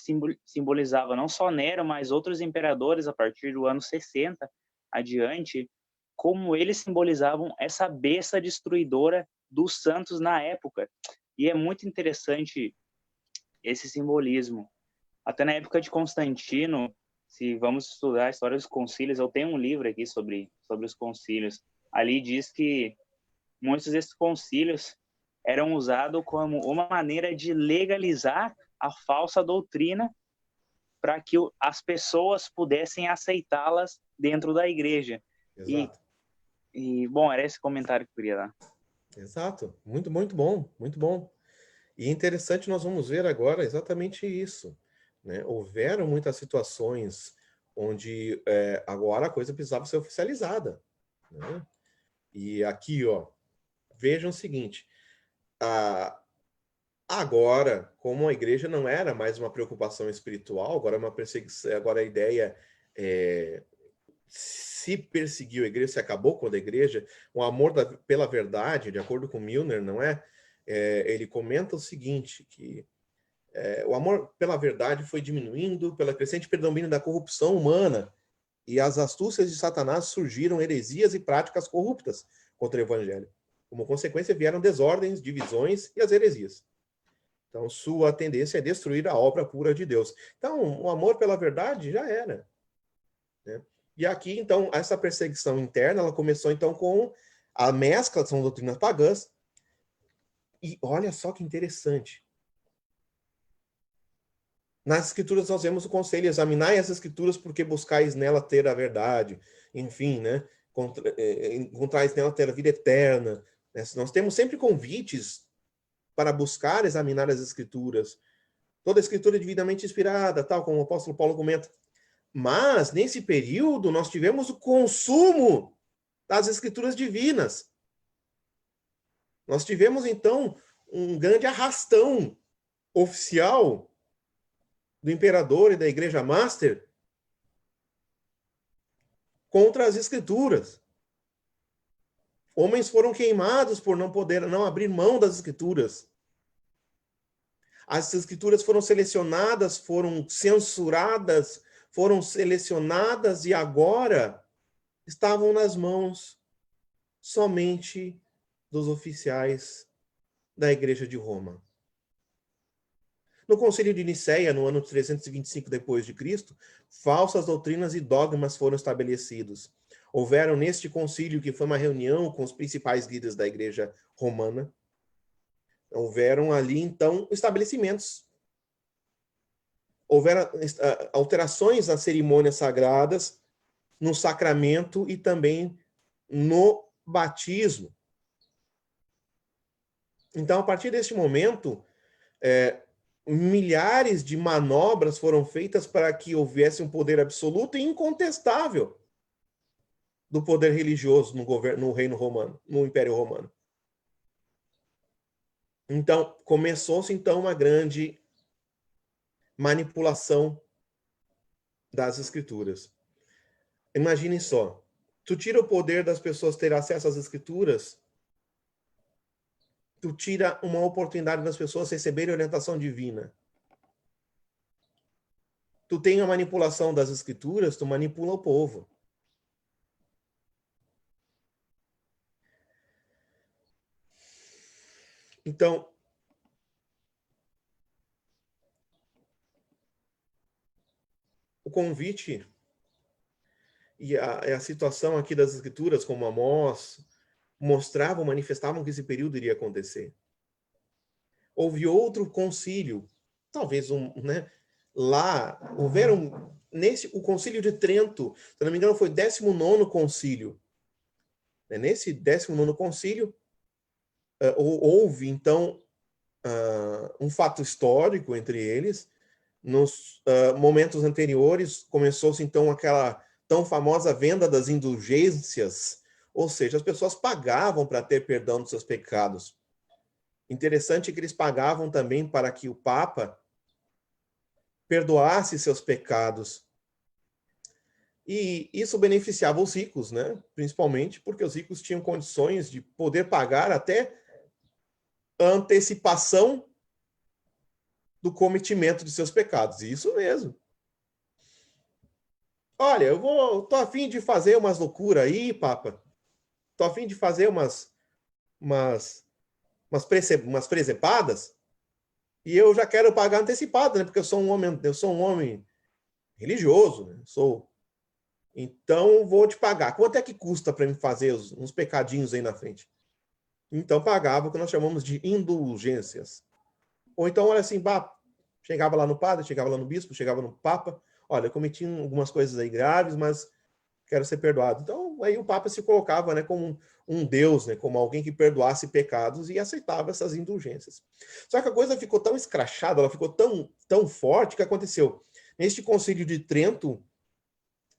simbolizava não só Nero, mas outros imperadores a partir do ano 60 adiante, como eles simbolizavam essa besta destruidora dos santos na época. E é muito interessante esse simbolismo. Até na época de Constantino, se vamos estudar a história dos concílios, eu tenho um livro aqui sobre os concílios. Ali diz que muitos desses concílios eram usados como uma maneira de legalizar a falsa doutrina para que as pessoas pudessem aceitá-las dentro da igreja. Exato. Bom, era esse comentário que eu queria dar. Exato. Muito, muito bom. Muito bom. E interessante, nós vamos ver agora exatamente isso, né? Houveram muitas situações onde agora a coisa precisava ser oficializada, né? E aqui, ó, vejam o seguinte, agora, como a igreja não era mais uma preocupação espiritual, agora é uma perseguição, agora a ideia se perseguiu a igreja, se acabou com a igreja, o amor pela verdade, de acordo com Milner, não é? Ele comenta o seguinte, que o amor pela verdade foi diminuindo pela crescente predomínio da corrupção humana, e as astúcias de Satanás surgiram heresias e práticas corruptas contra o evangelho. Como consequência, vieram desordens, divisões e as heresias. Então, sua tendência é destruir a obra pura de Deus. Então, o amor pela verdade já era, né? E aqui, então, essa perseguição interna, ela começou, então, com a mescla, são doutrinas pagãs. E olha só que interessante. Nas escrituras nós vemos o conselho, examinai as escrituras porque buscais nela ter a verdade. Enfim, né? Encontrais nela ter a vida eterna. Né? Nós temos sempre convites para buscar, examinar as escrituras. Toda a escritura é devidamente inspirada, tal como o apóstolo Paulo comenta. Mas, nesse período, nós tivemos o consumo das escrituras divinas. Nós tivemos, então, um grande arrastão oficial do imperador e da igreja master contra as escrituras. Homens foram queimados por não abrir mão das escrituras. As escrituras foram selecionadas, foram censuradas, foram selecionadas e agora estavam nas mãos somente dos oficiais da Igreja de Roma. No Concílio de Nicéia, no ano 325 depois de Cristo, falsas doutrinas e dogmas foram estabelecidos. Houveram neste concílio, que foi uma reunião com os principais líderes da Igreja Romana, houveram ali, então, estabelecimentos. Houveram alterações nas cerimônias sagradas, no sacramento e também no batismo. Então, a partir deste momento, milhares de manobras foram feitas para que houvesse um poder absoluto e incontestável do poder religioso no reino romano, no Império Romano. Então, começou-se então uma grande manipulação das escrituras. Imaginem só, tu tira o poder das pessoas ter acesso às escrituras, tu tira uma oportunidade das pessoas receberem orientação divina. Tu tem a manipulação das escrituras, tu manipula o povo. Então, o convite e a situação aqui das escrituras, como Amós, mostravam, manifestavam que esse período iria acontecer. Houve outro concílio, talvez lá, houveram, o concílio de Trento, se não me engano, foi o 19º concílio. Nesse 19º concílio, houve, então, um fato histórico entre eles. Nos momentos anteriores, começou-se, então, aquela tão famosa venda das indulgências, ou seja, as pessoas pagavam para ter perdão dos seus pecados. Interessante que eles pagavam também para que o Papa perdoasse seus pecados. E isso beneficiava os ricos, né? Principalmente porque os ricos tinham condições de poder pagar até a antecipação do cometimento de seus pecados. Isso mesmo. Olha, tô a fim de fazer umas loucuras aí, Papa. Tô a fim de fazer umas presepadas. E eu já quero pagar antecipado, né? Porque eu sou um homem religioso, né? Então vou te pagar. Quanto é que custa para me fazer uns pecadinhos aí na frente? Então pagava o que nós chamamos de indulgências. Ou então, olha assim, chegava lá no padre, chegava lá no bispo, chegava no papa. Olha, eu cometi algumas coisas aí graves, mas quero ser perdoado. Então, aí o papa se colocava, né, como um Deus, né, como alguém que perdoasse pecados e aceitava essas indulgências. Só que a coisa ficou tão escrachada, ela ficou tão forte que aconteceu. Neste Concílio de Trento,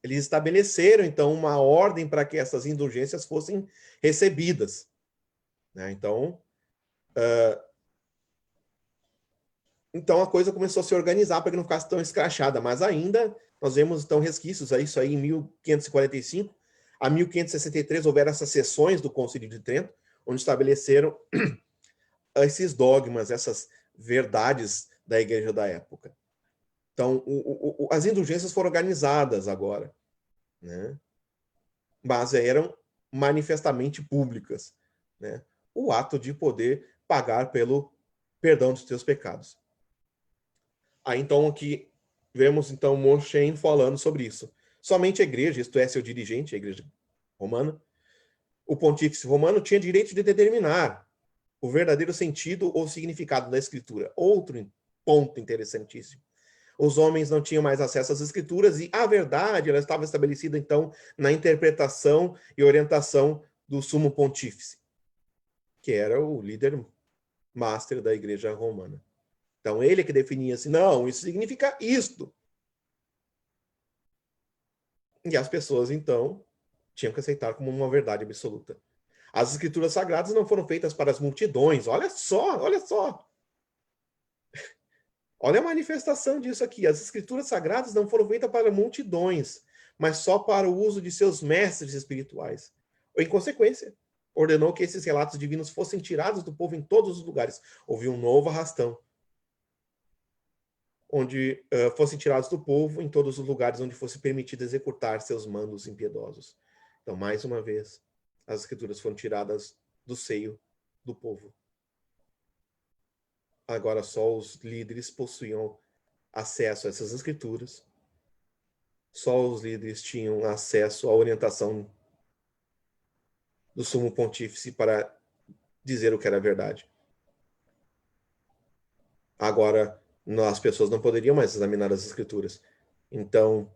eles estabeleceram, então, uma ordem para que essas indulgências fossem recebidas. Né? Então a coisa começou a se organizar para que não ficasse tão escrachada, mas ainda nós vemos, então, resquícios a isso aí em 1545. A 1563 houveram essas sessões do Concílio de Trento, onde estabeleceram esses dogmas, essas verdades da igreja da época. Então, as indulgências foram organizadas agora, né? Mas eram manifestamente públicas, né? O ato de poder pagar pelo perdão dos teus pecados. Aí, então, aqui vemos, então, Monchem falando sobre isso. Somente a igreja, isto é, seu dirigente, a igreja romana, o pontífice romano tinha direito de determinar o verdadeiro sentido ou significado da escritura. Outro ponto interessantíssimo. Os homens não tinham mais acesso às escrituras e a verdade ela estava estabelecida, então, na interpretação e orientação do sumo pontífice, que era o líder master da igreja romana. Então, ele que definia assim, não, isso significa isto. E as pessoas, então, tinham que aceitar como uma verdade absoluta. As escrituras sagradas não foram feitas para as multidões. Olha só, olha só. Olha a manifestação disso aqui. As escrituras sagradas não foram feitas para multidões, mas só para o uso de seus mestres espirituais. Em consequência, ordenou que esses relatos divinos fossem tirados do povo em todos os lugares. Houve um novo arrastão, onde fossem tirados do povo em todos os lugares onde fosse permitido executar seus mandos impiedosos. Então, mais uma vez, as escrituras foram tiradas do seio do povo. Agora só os líderes possuíam acesso a essas escrituras. Só os líderes tinham acesso à orientação do sumo pontífice para dizer o que era verdade. Agora, as pessoas não poderiam mais examinar as escrituras. Então,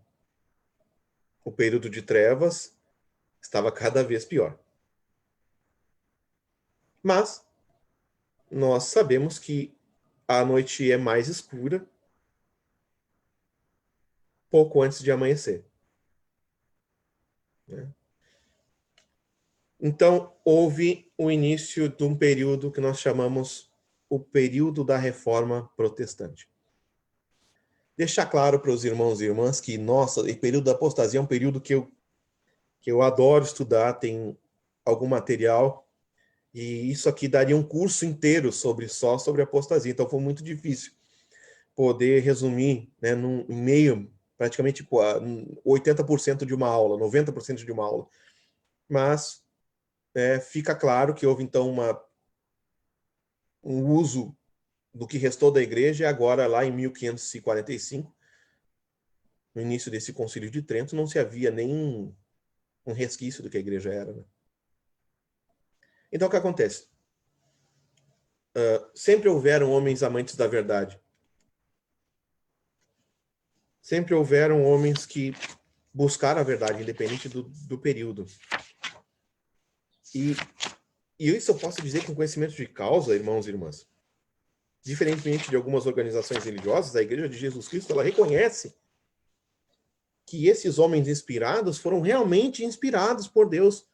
o período de trevas estava cada vez pior. Mas nós sabemos que a noite é mais escura pouco antes de amanhecer. Né? Então, houve o início de um período que nós chamamos o período da Reforma Protestante. Deixar claro para os irmãos e irmãs que, nossa, o período da apostasia é um período que eu adoro estudar, tem algum material, e isso aqui daria um curso inteiro só sobre apostasia, então foi muito difícil poder resumir, né, num meio, praticamente 80% de uma aula, 90% de uma aula. Mas fica claro que houve, então, um uso do que restou da igreja, e agora, lá em 1545, no início desse Concílio de Trento, não se havia nem um resquício do que a igreja era. Né? Então, o que acontece? Sempre houveram homens amantes da verdade. Sempre houveram homens que buscaram a verdade, independente do período. E isso eu posso dizer com conhecimento de causa, irmãos e irmãs. Diferentemente de algumas organizações religiosas, a Igreja de Jesus Cristo, ela reconhece que esses homens inspirados foram realmente inspirados por Deus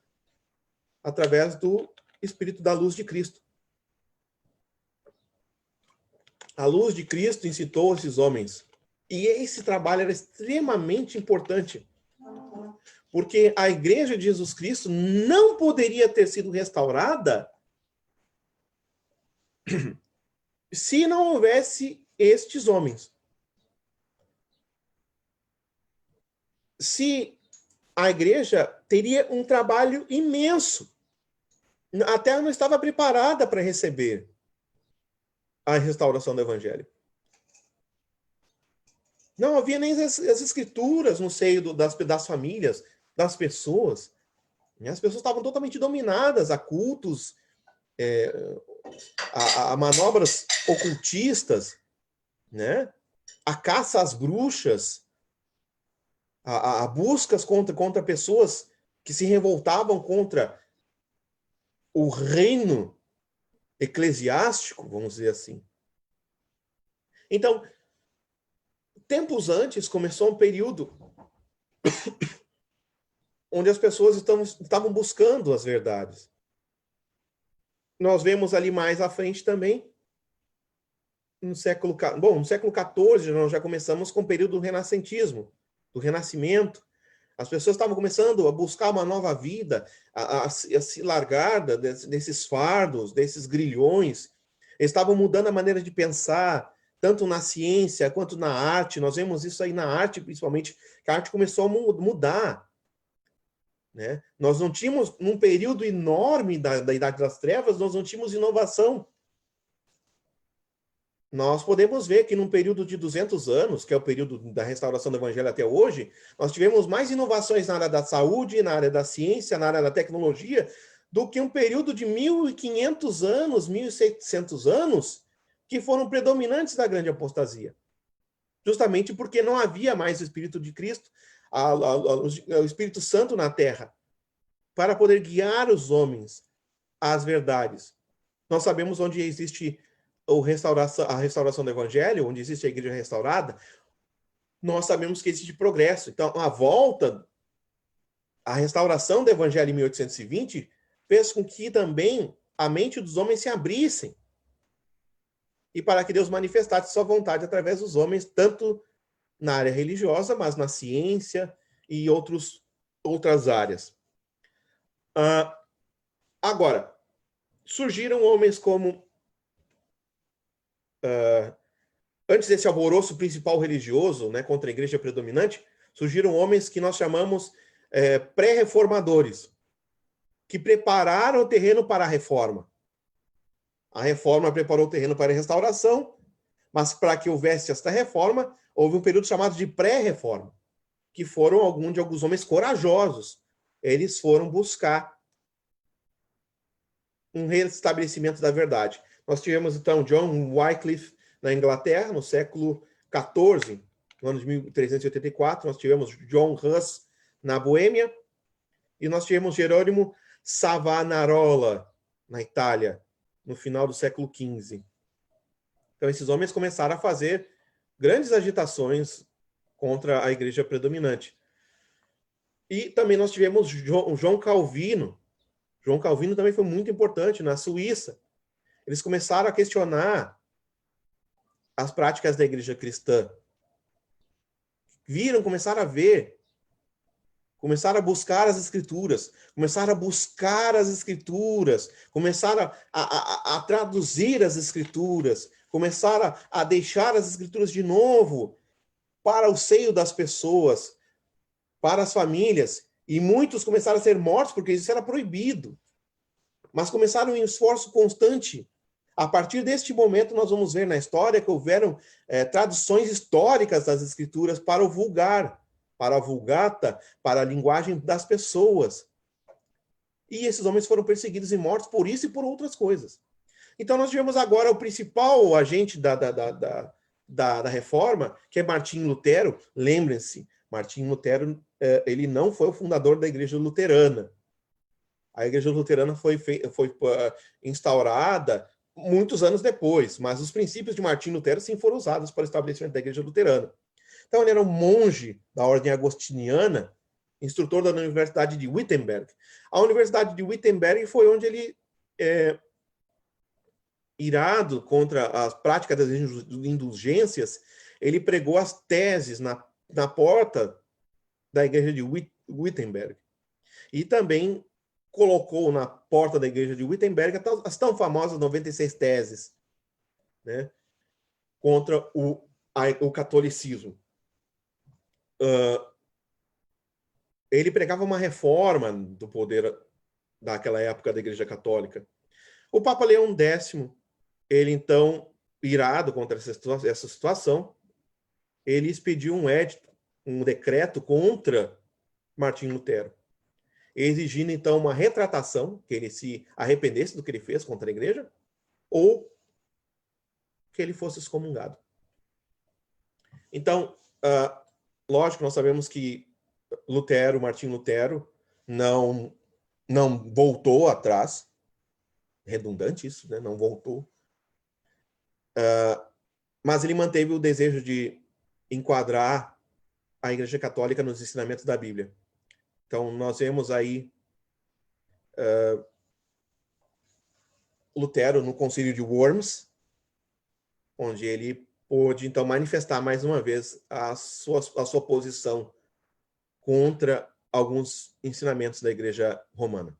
através do Espírito da luz de Cristo. A luz de Cristo incitou esses homens. E esse trabalho era extremamente importante Porque a igreja de Jesus Cristo não poderia ter sido restaurada se não houvesse estes homens. Se a igreja teria um trabalho imenso. A terra não estava preparada para receber a restauração do evangelho. Não havia nem as escrituras no seio das famílias, das pessoas. As pessoas estavam totalmente dominadas a cultos, a manobras ocultistas, né? A caça às bruxas, a buscas contra pessoas que se revoltavam contra o reino eclesiástico, vamos dizer assim. Então, tempos antes, começou um período onde as pessoas estavam buscando as verdades. Nós vemos ali mais à frente também, no século XIV, nós já começamos com o período do renascentismo, do renascimento. As pessoas estavam começando a buscar uma nova vida, a se largar desses fardos, desses grilhões. Eles estavam mudando a maneira de pensar, tanto na ciência quanto na arte. Nós vemos isso aí na arte, principalmente, que a arte começou a mudar. Né? Nós não tínhamos, num período enorme da Idade das Trevas, nós não tínhamos inovação. Nós podemos ver que num período de 200 anos, que é o período da restauração do evangelho até hoje, nós tivemos mais inovações na área da saúde, na área da ciência, na área da tecnologia, do que um período de 1.500 anos, 1.700 anos, que foram predominantes da grande apostasia. Justamente porque não havia mais o Espírito de Cristo, o Espírito Santo na terra, para poder guiar os homens às verdades. Nós sabemos onde existe a restauração do evangelho, onde existe a igreja restaurada, nós sabemos que existe progresso. Então, a restauração do evangelho em 1820 fez com que também a mente dos homens se abrissem e para que Deus manifestasse sua vontade através dos homens, tanto na área religiosa, mas na ciência e outras áreas. Agora, surgiram homens como antes desse alvoroço principal religioso, né, contra a igreja predominante, surgiram homens que nós chamamos pré-reformadores, que prepararam o terreno para a reforma. A reforma preparou o terreno para a restauração, mas para que houvesse esta reforma, houve um período chamado de pré-reforma, que foram alguns homens corajosos. Eles foram buscar um restabelecimento da verdade. Nós tivemos, então, John Wycliffe na Inglaterra, no século XIV, no ano de 1384. Nós tivemos John Huss na Boêmia. E nós tivemos Jerônimo Savonarola na Itália, no final do século XV. Então, esses homens começaram a fazer grandes agitações contra a igreja predominante. E também nós tivemos João Calvino. João Calvino também foi muito importante na Suíça. Eles começaram a questionar as práticas da igreja cristã. Começaram a ver, começaram a buscar as escrituras, começaram a traduzir as escrituras, começaram a deixar as escrituras de novo para o seio das pessoas, para as famílias, e muitos começaram a ser mortos porque isso era proibido. Mas começaram um esforço constante. A partir deste momento, nós vamos ver na história que houveram traduções históricas das escrituras para o vulgar, para a vulgata, para a linguagem das pessoas. E esses homens foram perseguidos e mortos por isso e por outras coisas. Então, nós tivemos agora o principal agente da reforma, que é Martinho Lutero. Lembrem-se, Martinho Lutero ele não foi o fundador da Igreja Luterana. A Igreja Luterana foi instaurada muitos anos depois, mas os princípios de Martinho Lutero sim foram usados para o estabelecimento da Igreja Luterana. Então, ele era um monge da ordem agostiniana, instrutor da Universidade de Wittenberg. A Universidade de Wittenberg foi onde ele, irado contra as práticas das indulgências, ele pregou as teses na porta da igreja Wittenberg. E também colocou na porta da igreja de Wittenberg as tão famosas 96 teses, né, contra o catolicismo. Ele pregava uma reforma do poder daquela época da Igreja Católica. O Papa Leão X, ele então, irado contra essa situação, ele expediu um edito, um decreto contra Martinho Lutero, exigindo então uma retratação, que ele se arrependesse do que ele fez contra a Igreja, ou que ele fosse excomungado. Então, lógico, nós sabemos que Martinho Lutero, não voltou atrás. Redundante isso, né? Não voltou. Mas ele manteve o desejo de enquadrar a Igreja Católica nos ensinamentos da Bíblia. Então, nós vemos aí Lutero no Concílio de Worms, onde ele pôde, então, manifestar mais uma vez a sua posição contra alguns ensinamentos da Igreja Romana.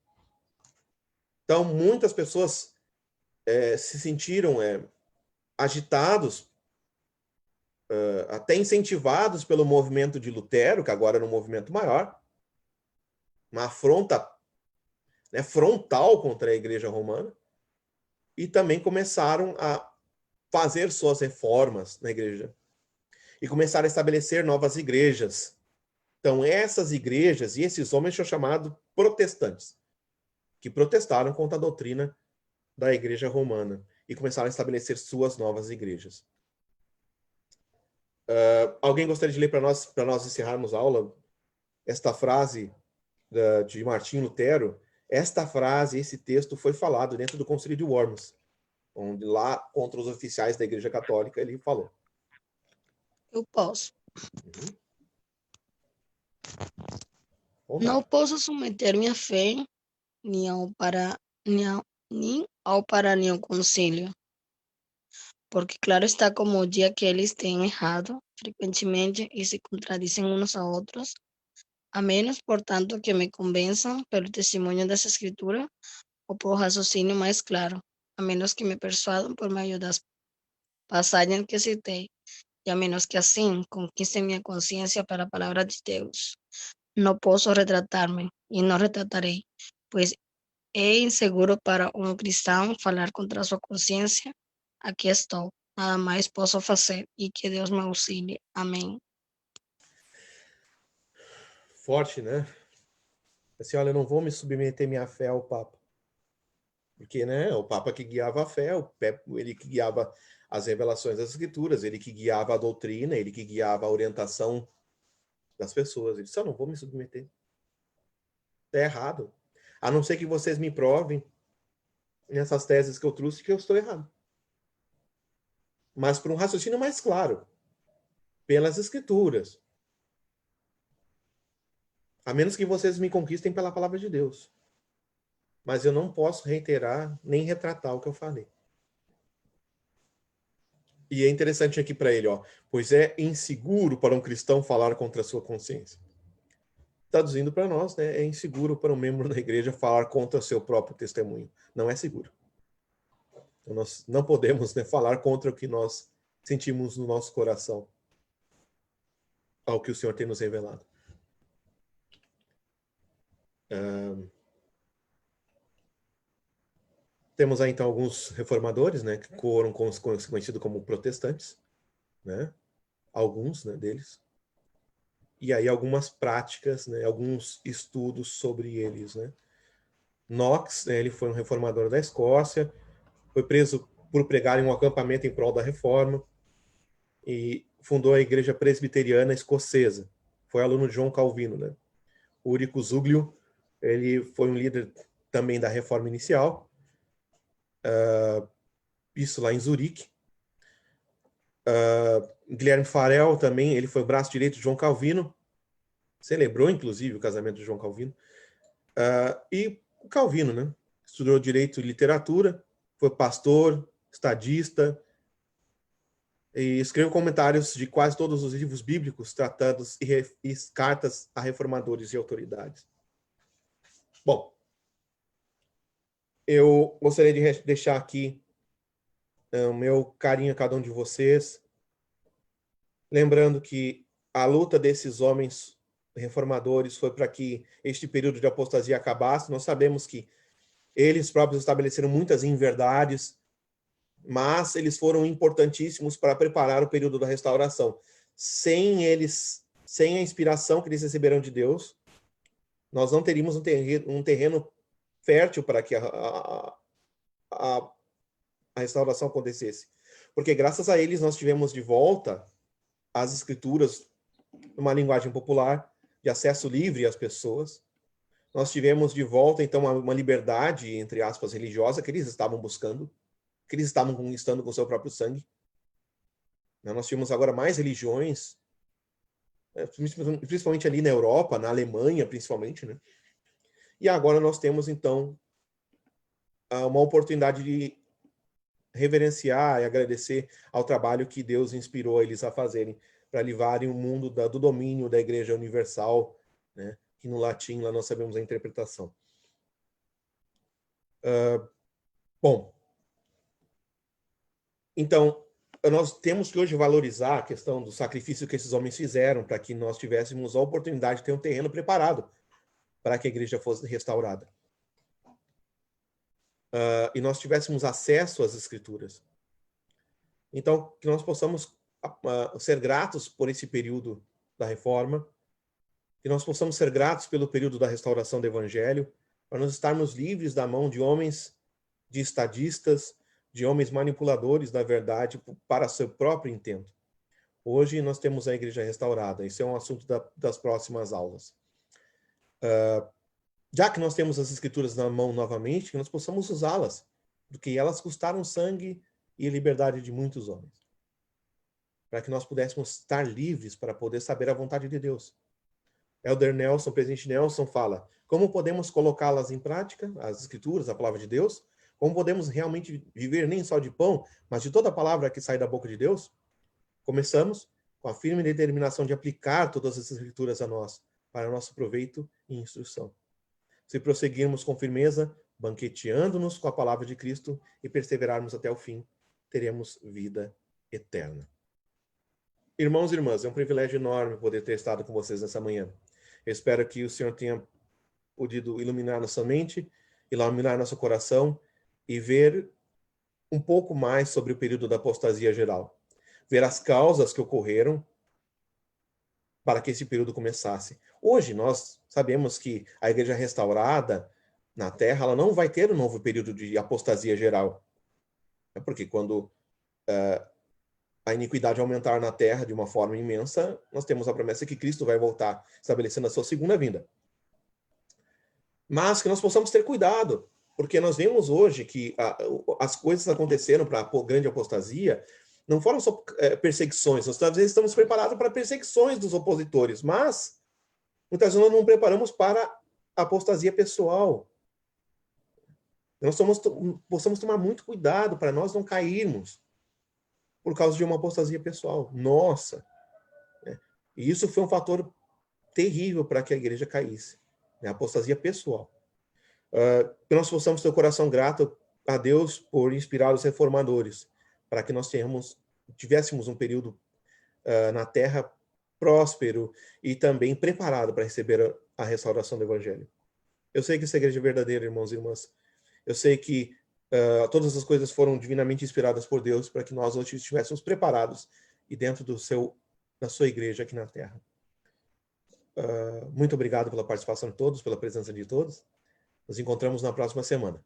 Então, muitas pessoas se sentiram agitados, até incentivados pelo movimento de Lutero, que agora era um movimento maior, uma afronta, né, frontal contra a Igreja Romana, e também começaram a fazer suas reformas na Igreja e começaram a estabelecer novas igrejas. Então, essas igrejas e esses homens são chamados protestantes, que protestaram contra a doutrina da Igreja Romana e começaram a estabelecer suas novas igrejas. Alguém gostaria de ler para nós encerrarmos a aula esta frase de Martinho Lutero? Esta frase, esse texto foi falado dentro do Concílio de Worms, onde lá, contra os oficiais da Igreja Católica, ele falou. Eu posso. Uhum. Não posso submeter minha fé nem ao concílio, porque claro está como o dia que eles têm errado frequentemente e se contradizem uns a outros, a menos, portanto, que me convençam pelo testemunho das Escrituras ou por raciocínio mais claro, a menos que me persuadam por meio das passagens que citei, e a menos que assim conquistem minha consciência para a palavra de Deus. Não posso retratar-me e não retratarei, pois é inseguro para um cristão falar contra sua consciência. Aqui estou, nada mais posso fazer e que Deus me auxilie. Amém. Forte, né? Assim, olha, eu não vou me submeter minha fé ao Papa. Porque, né, o Papa que guiava a fé, ele que guiava as revelações das Escrituras, ele que guiava a doutrina, ele que guiava a orientação das pessoas. Ele disse, eu não vou me submeter. É errado. A não ser que vocês me provem nessas teses que eu trouxe que eu estou errado. Mas por um raciocínio mais claro, pelas Escrituras. A menos que vocês me conquistem pela palavra de Deus. Mas eu não posso reiterar nem retratar o que eu falei. E é interessante aqui para ele, pois é inseguro para um cristão falar contra a sua consciência. Traduzindo para nós, né, é inseguro para um membro da igreja falar contra seu próprio testemunho. Não é seguro. Então, nós não podemos, né, falar contra o que nós sentimos no nosso coração, ao que o Senhor tem nos revelado. Temos aí, então, alguns reformadores, né, que foram conhecidos como protestantes, né, alguns, né, deles. E aí algumas práticas, né, alguns estudos sobre eles, né. Knox, né, ele foi um reformador da Escócia, foi preso por pregar em um acampamento em prol da reforma e fundou a Igreja Presbiteriana Escocesa. Foi aluno de João Calvino, né. Ulrico Zuglio, ele foi um líder também da reforma inicial, isso lá em Zurique. Guilherme Farel também, ele foi o braço direito de João Calvino, celebrou inclusive o casamento de João Calvino. E o Calvino, né? Estudou direito e literatura, foi pastor, estadista, E escrevo comentários de quase todos os livros bíblicos, tratados e cartas a reformadores e autoridades. Bom, eu gostaria de deixar aqui o meu carinho a cada um de vocês, lembrando que a luta desses homens reformadores foi para que este período de apostasia acabasse. Nós sabemos que eles próprios estabeleceram muitas inverdades, mas eles foram importantíssimos para preparar o período da restauração. Sem eles, sem a inspiração que eles receberam de Deus, nós não teríamos um terreno fértil para que a restauração acontecesse. Porque graças a eles nós tivemos de volta as escrituras numa linguagem popular, de acesso livre às pessoas. Nós tivemos de volta, então, uma liberdade, entre aspas, religiosa que eles estavam buscando, que eles estavam conquistando com o seu próprio sangue. Nós tivemos agora mais religiões, principalmente ali na Europa, na Alemanha, principalmente, né? E agora nós temos, então, uma oportunidade de reverenciar e agradecer ao trabalho que Deus inspirou eles a fazerem, para livrarem o mundo do domínio da Igreja Universal, né? Que no latim lá nós sabemos a interpretação. Bom, então, nós temos que hoje valorizar a questão do sacrifício que esses homens fizeram para que nós tivéssemos a oportunidade de ter um terreno preparado para que a igreja fosse restaurada. E nós tivéssemos acesso às escrituras. Então, que nós possamos ser gratos por esse período da reforma, que nós possamos ser gratos pelo período da restauração do evangelho, para nós estarmos livres da mão de homens, de estadistas, de homens manipuladores da verdade para seu próprio intento. Hoje nós temos a igreja restaurada. Isso é um assunto das próximas aulas. Já que nós temos as escrituras na mão novamente, que nós possamos usá-las, porque elas custaram sangue e liberdade de muitos homens, para que nós pudéssemos estar livres para poder saber a vontade de Deus. Elder Nelson, presidente Nelson, fala: como podemos colocá-las em prática, as escrituras, a palavra de Deus? Como podemos realmente viver nem só de pão, mas de toda a palavra que sai da boca de Deus? Começamos com a firme determinação de aplicar todas as escrituras a nós, para nosso proveito e instrução. Se prosseguirmos com firmeza, banqueteando-nos com a palavra de Cristo e perseverarmos até o fim, teremos vida eterna. Irmãos e irmãs, é um privilégio enorme poder ter estado com vocês nessa manhã. Eu espero que o Senhor tenha podido iluminar nossa mente, iluminar nosso coração e ver um pouco mais sobre o período da apostasia geral. Ver as causas que ocorreram para que esse período começasse. Hoje nós sabemos que a igreja restaurada na Terra, ela não vai ter um novo período de apostasia geral. É porque quando a iniquidade aumentar na Terra de uma forma imensa, nós temos a promessa que Cristo vai voltar, estabelecendo a sua segunda vinda. Mas que nós possamos ter cuidado, porque nós vemos hoje que as coisas aconteceram para a grande apostasia, não foram só perseguições, nós às vezes estamos preparados para perseguições dos opositores, mas muitas vezes nós não preparamos para a apostasia pessoal. Nós possamos tomar muito cuidado para nós não cairmos por causa de uma apostasia pessoal. Nossa! E isso foi um fator terrível para que a igreja caísse. A apostasia pessoal. Que nós possamos ter o coração grato a Deus por inspirar os reformadores, para que nós tivéssemos um período na Terra próspero e também preparado para receber a restauração do Evangelho. Eu sei que essa igreja é verdadeira, irmãos e irmãs. Eu sei que todas as coisas foram divinamente inspiradas por Deus para que nós hoje estivéssemos preparados e dentro da sua igreja aqui na Terra. Muito obrigado pela participação de todos, pela presença de todos. Nos encontramos na próxima semana.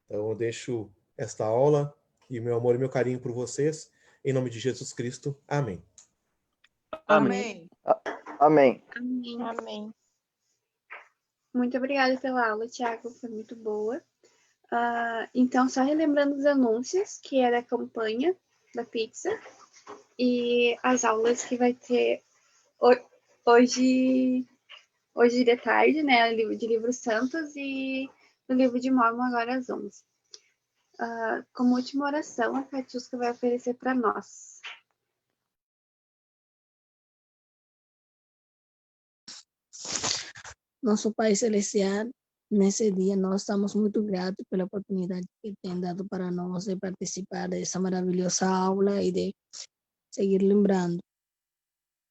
Então eu deixo esta aula e meu amor e meu carinho por vocês. Em nome de Jesus Cristo. Amém. Amém. Amém. Amém. Muito obrigada pela aula, Thiago. Foi muito boa. Então, só relembrando os anúncios, que é da campanha da pizza e as aulas que vai ter hoje de tarde, né, de livros santos e do livro de Mórmon agora às 11. Como última oração, a Catiusca vai oferecer para nós. nosso Pai Celestial, nesse dia nós estamos muito gratos pela oportunidade que tem dado para nós de participar dessa maravilhosa aula e de seguir lembrando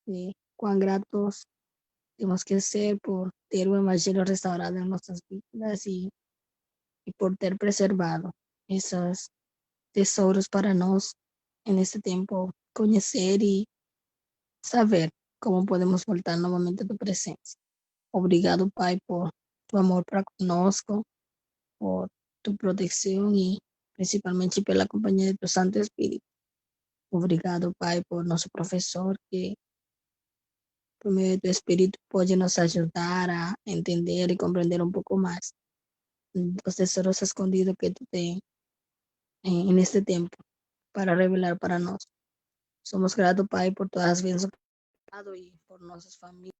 de quão gratos temos que ser por ter o Evangelho restaurado em nossas vidas e por ter preservado esses tesouros para nós nesse tempo, conhecer e saber como podemos voltar novamente a tua presença. Obrigado, Pai, por tu amor para conosco, por tu proteção e principalmente pela companhia de tu Santo Espírito. Obrigado, Pai, por nosso professor que, por meio do teu Espírito, pode nos ajudar a entender e compreender um pouco mais os tesouros escondidos que tu tens neste tempo para revelar para nós. Somos gratos, Pai, por todas as bênçãos que tens dado e por nossas famílias.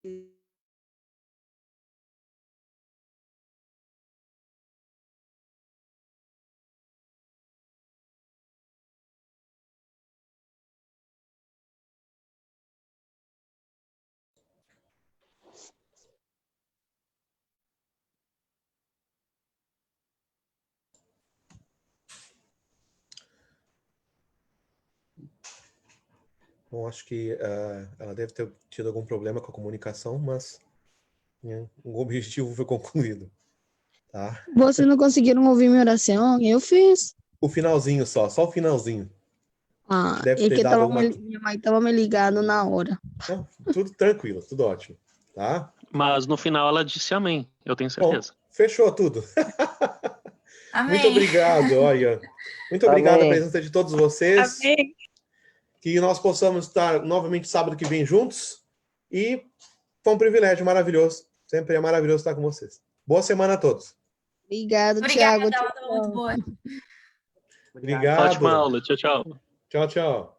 Bom, acho que ela deve ter tido algum problema com a comunicação, mas o objetivo foi concluído. Tá? Vocês não conseguiram ouvir minha oração? Eu fiz. O finalzinho só o finalzinho. Deve É ter que dado alguma... minha mãe estava me ligando na hora. Não, tudo tranquilo, tudo ótimo. Tá? Mas no final ela disse amém, eu tenho certeza. Bom, fechou tudo. Amém. Muito obrigado, olha. Muito obrigado Amém. a presença de todos vocês. Amém. Que nós possamos estar novamente sábado que vem juntos. E foi um privilégio maravilhoso. Sempre é maravilhoso estar com vocês. Boa semana a todos. Obrigado, Obrigada, Thiago. a aula estava muito boa. Obrigado. Ótima aula, tchau, tchau. Tchau, tchau.